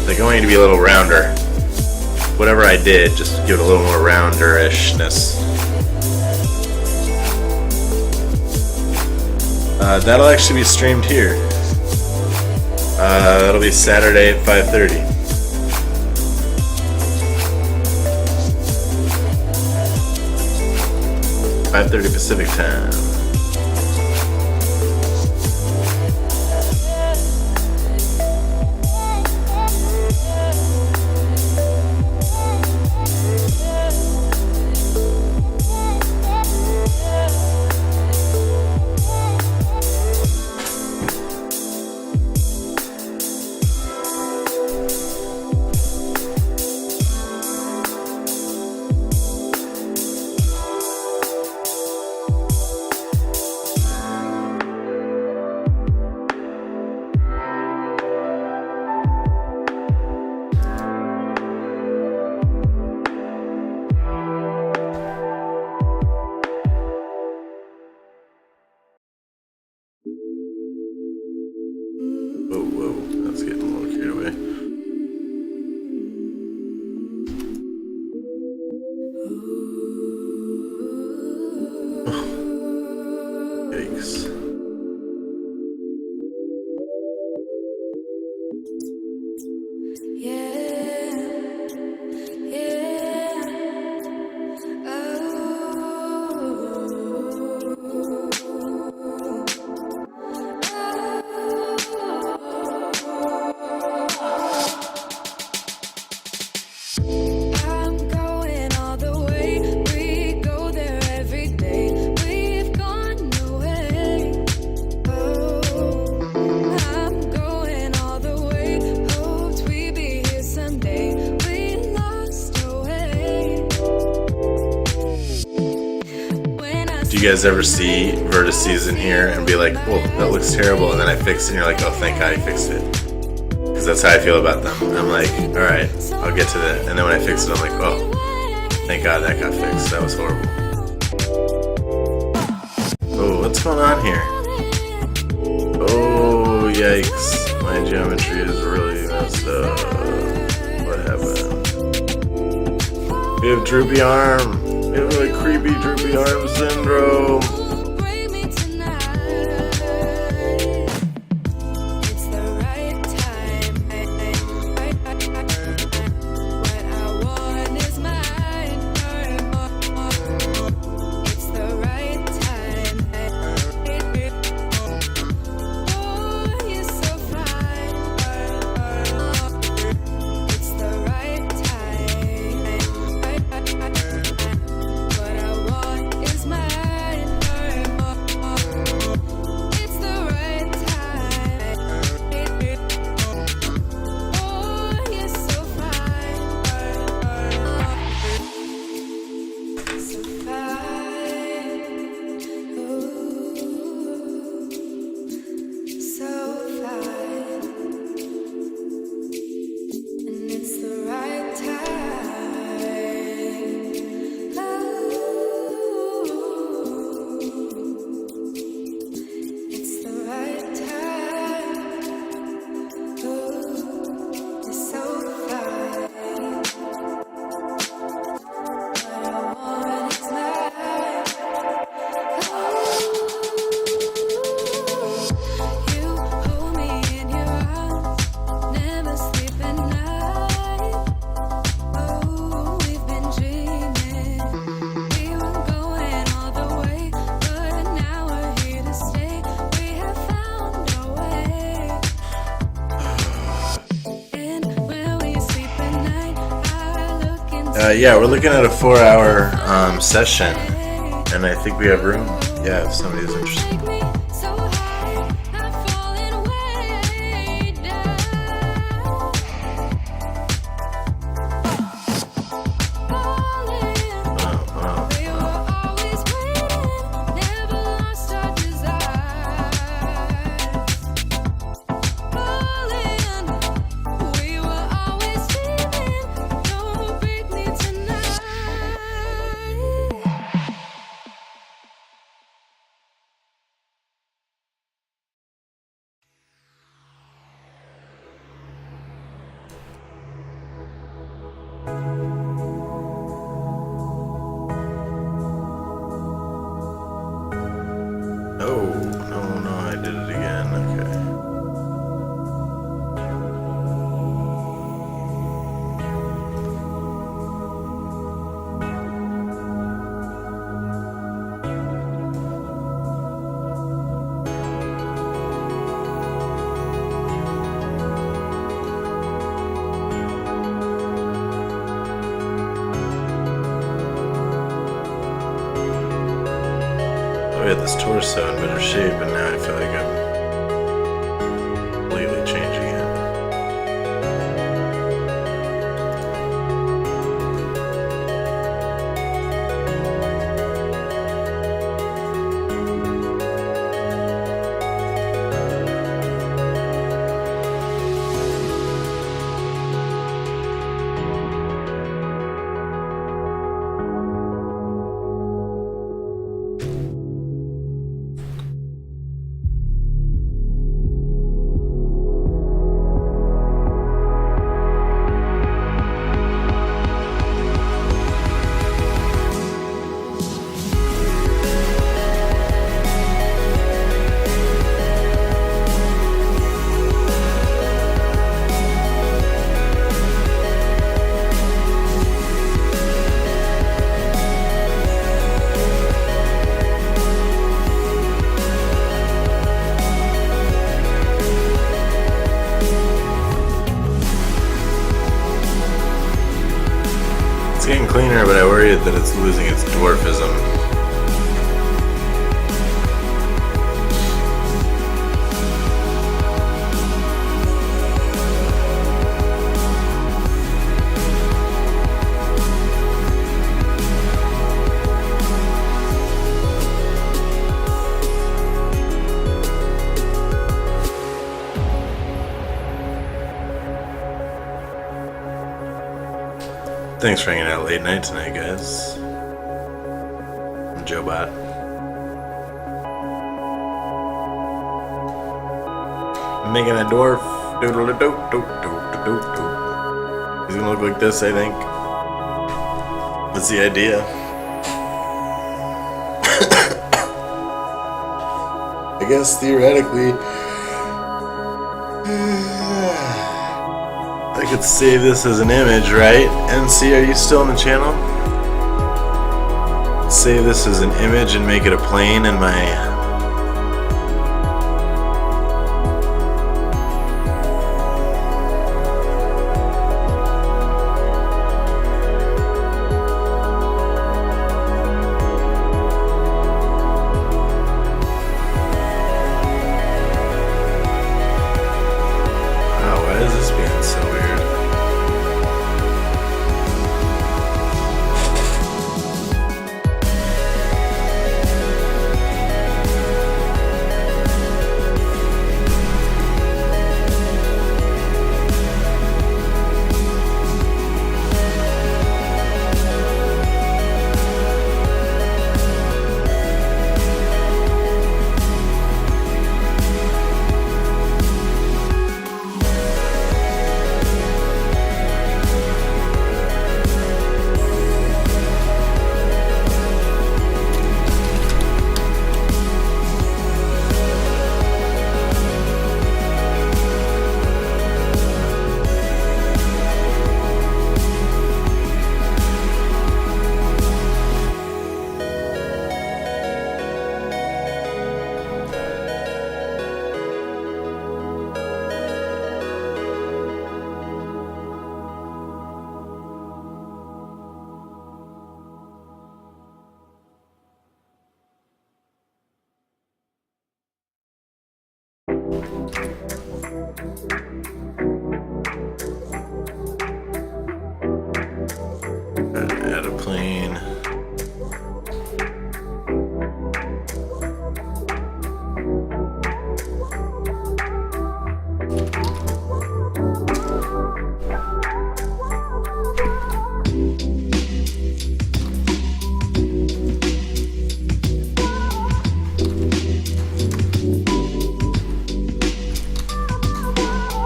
Like I want you to be a little rounder. Whatever I did, just give it a little more rounder-ishness. That'll actually be streamed here. That'll be Saturday at 5:30. 5:30 Pacific time. Whoa, that's getting a little carried away. Yikes. Do you guys ever see vertices in here and be like, oh, that looks terrible, and then I fix it and you're like, oh, thank God I fixed it? Because that's how I feel about them. I'm like, alright, I'll get to that. And then when I fix it, I'm like, oh, thank God that got fixed. That was horrible. Oh, what's going on here? Oh, yikes. My geometry is really messed up. What happened? We have droopy arm. We have like creepy droopy arm syndrome. Yeah, we're looking at a 4-hour session, and I think we have room. Yeah, if somebody's interested. Oh, no, I did it again. Okay. We had this torso in better shape, and now I feel like I'm completely changing it. It's getting cleaner, but I worry that it's losing its dwarfism. Thanks for hanging out late night tonight, guys. I'm Joe Bot. I'm making a dwarf. He's gonna look like this, I think. That's the idea. I guess theoretically, I could save this as an image, right? NC, are you still on the channel? Save this as an image and make it a plane in my... Wow, why is this being so weird? Add a plane.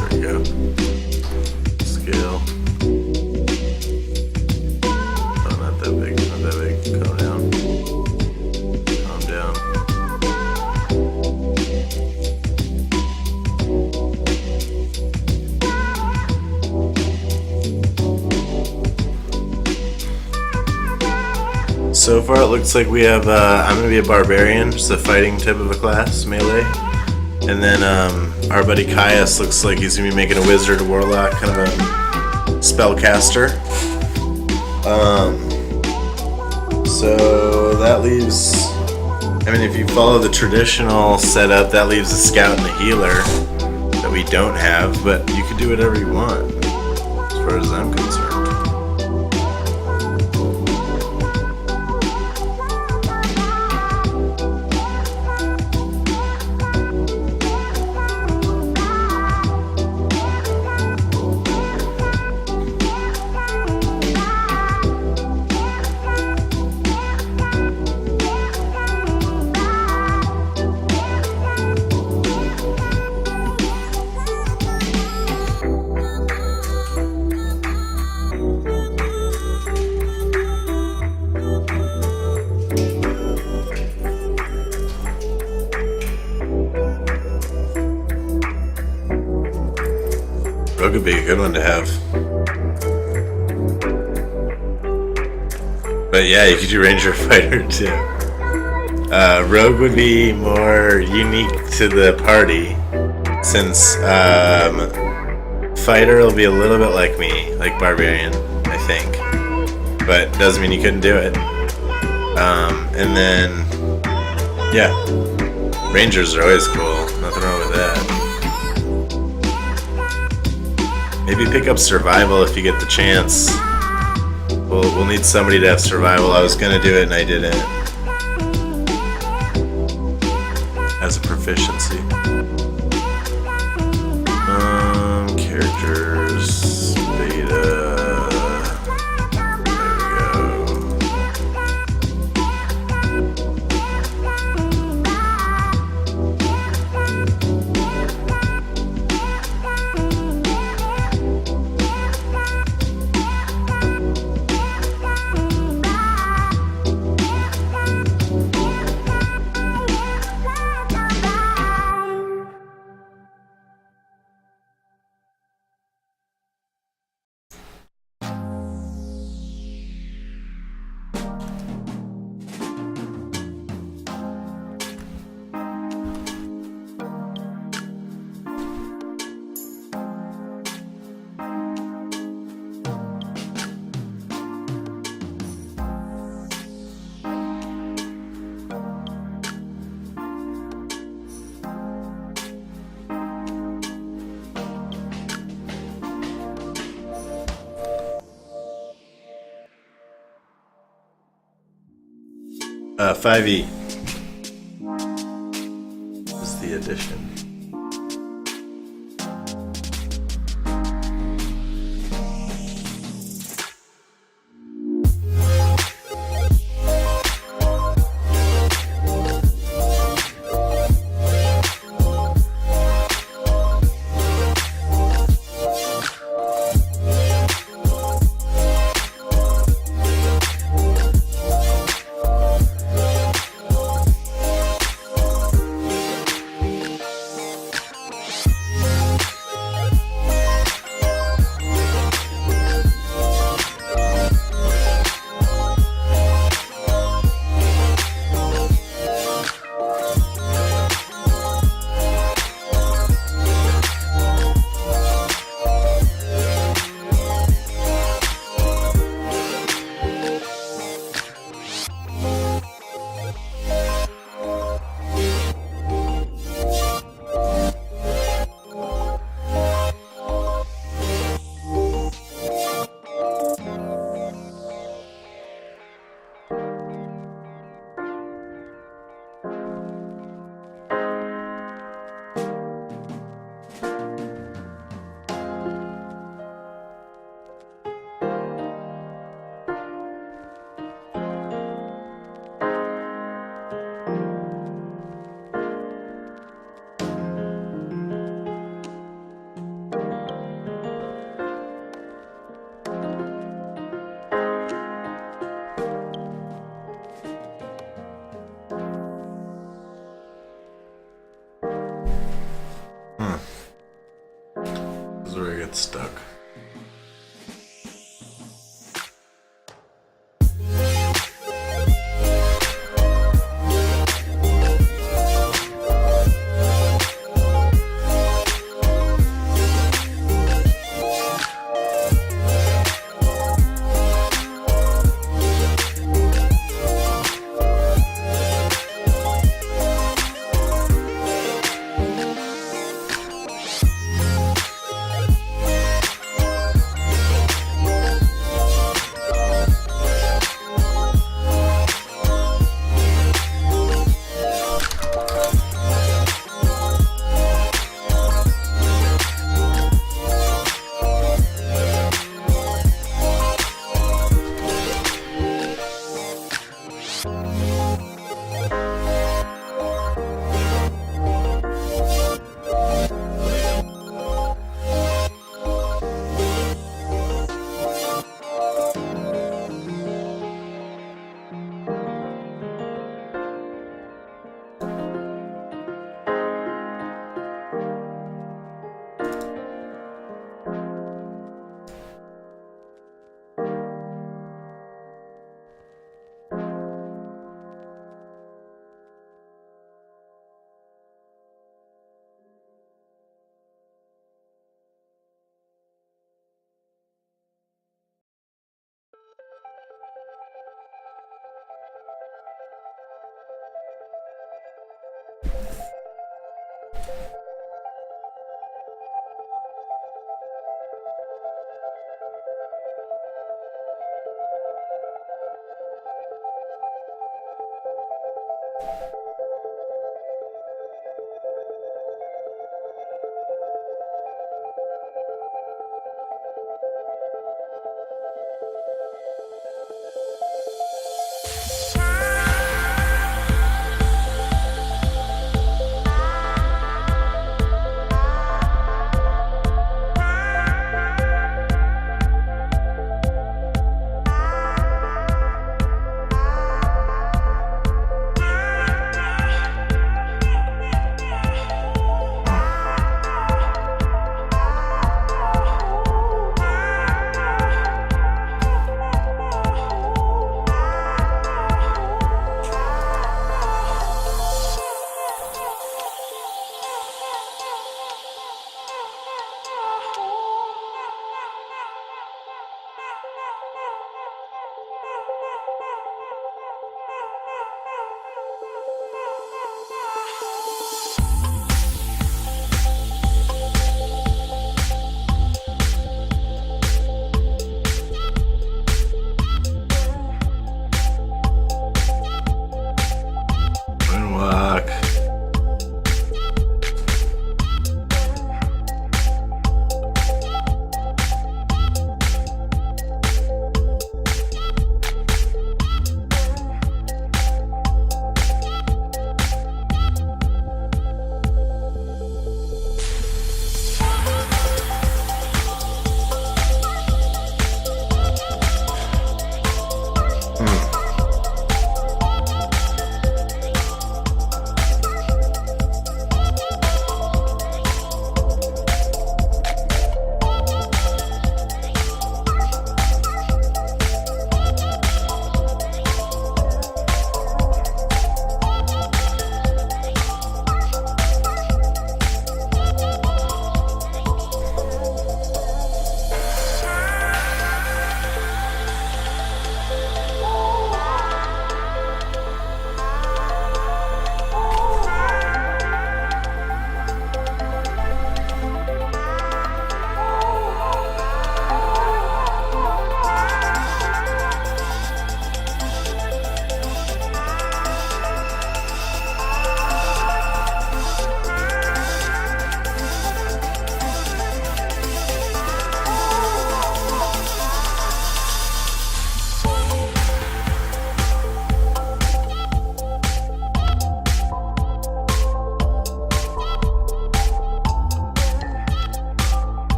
There we go. So far it looks like we have, I'm going to be a barbarian, just a fighting type of a class, melee. And then our buddy Caius looks like he's going to be making a wizard, a warlock, kind of a spellcaster. So that leaves, I mean, if you follow the traditional setup, that leaves a scout and a healer that we don't have, but you can do whatever you want, as far as I'm concerned. Rogue would be a good one to have. But yeah, you could do Ranger Fighter too. Rogue would be more unique to the party, since Fighter will be a little bit like me, like Barbarian, I think. But doesn't mean you couldn't do it. And then, yeah, Rangers are always cool. Nothing wrong with that. Maybe pick up Survival if you get the chance. We'll need somebody to have Survival. I was gonna do it and I didn't. As a proficiency. Characters, beta. Uh, 5e is the addition. This is where I get stuck.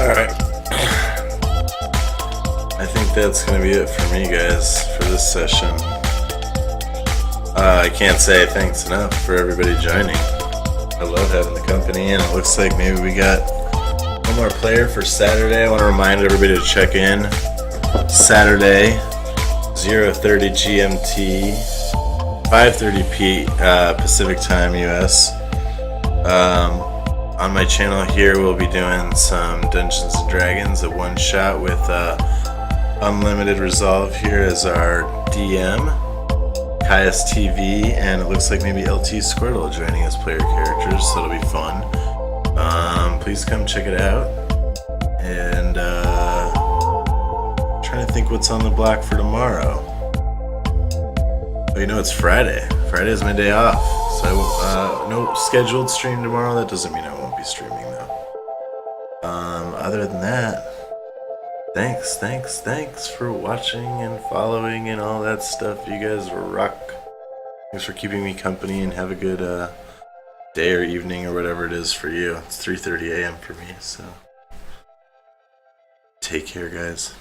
Alright. I think that's gonna be it for me, guys, for this session. I can't say thanks enough for everybody joining. I love having the company, and it looks like maybe we got one more player for Saturday. I want to remind everybody to check in Saturday, 0:30 GMT, 5:30 Pacific Time US. On my channel here, we'll be doing some Dungeons and Dragons, a one-shot with Unlimited Resolve here as our DM, Kaius TV, and it looks like maybe LT Squirtle joining as player characters, so it'll be fun. Please come check it out. And trying to think what's on the block for tomorrow. Oh, you know, it's Friday. Friday is my day off, so no scheduled stream tomorrow. That doesn't mean I won't be streaming though. Other than that, thanks for watching and following and all that stuff. You guys rock. Thanks for keeping me company, and have a good day or evening or whatever it is for you. It's 3:30 a.m. for me, so take care, guys.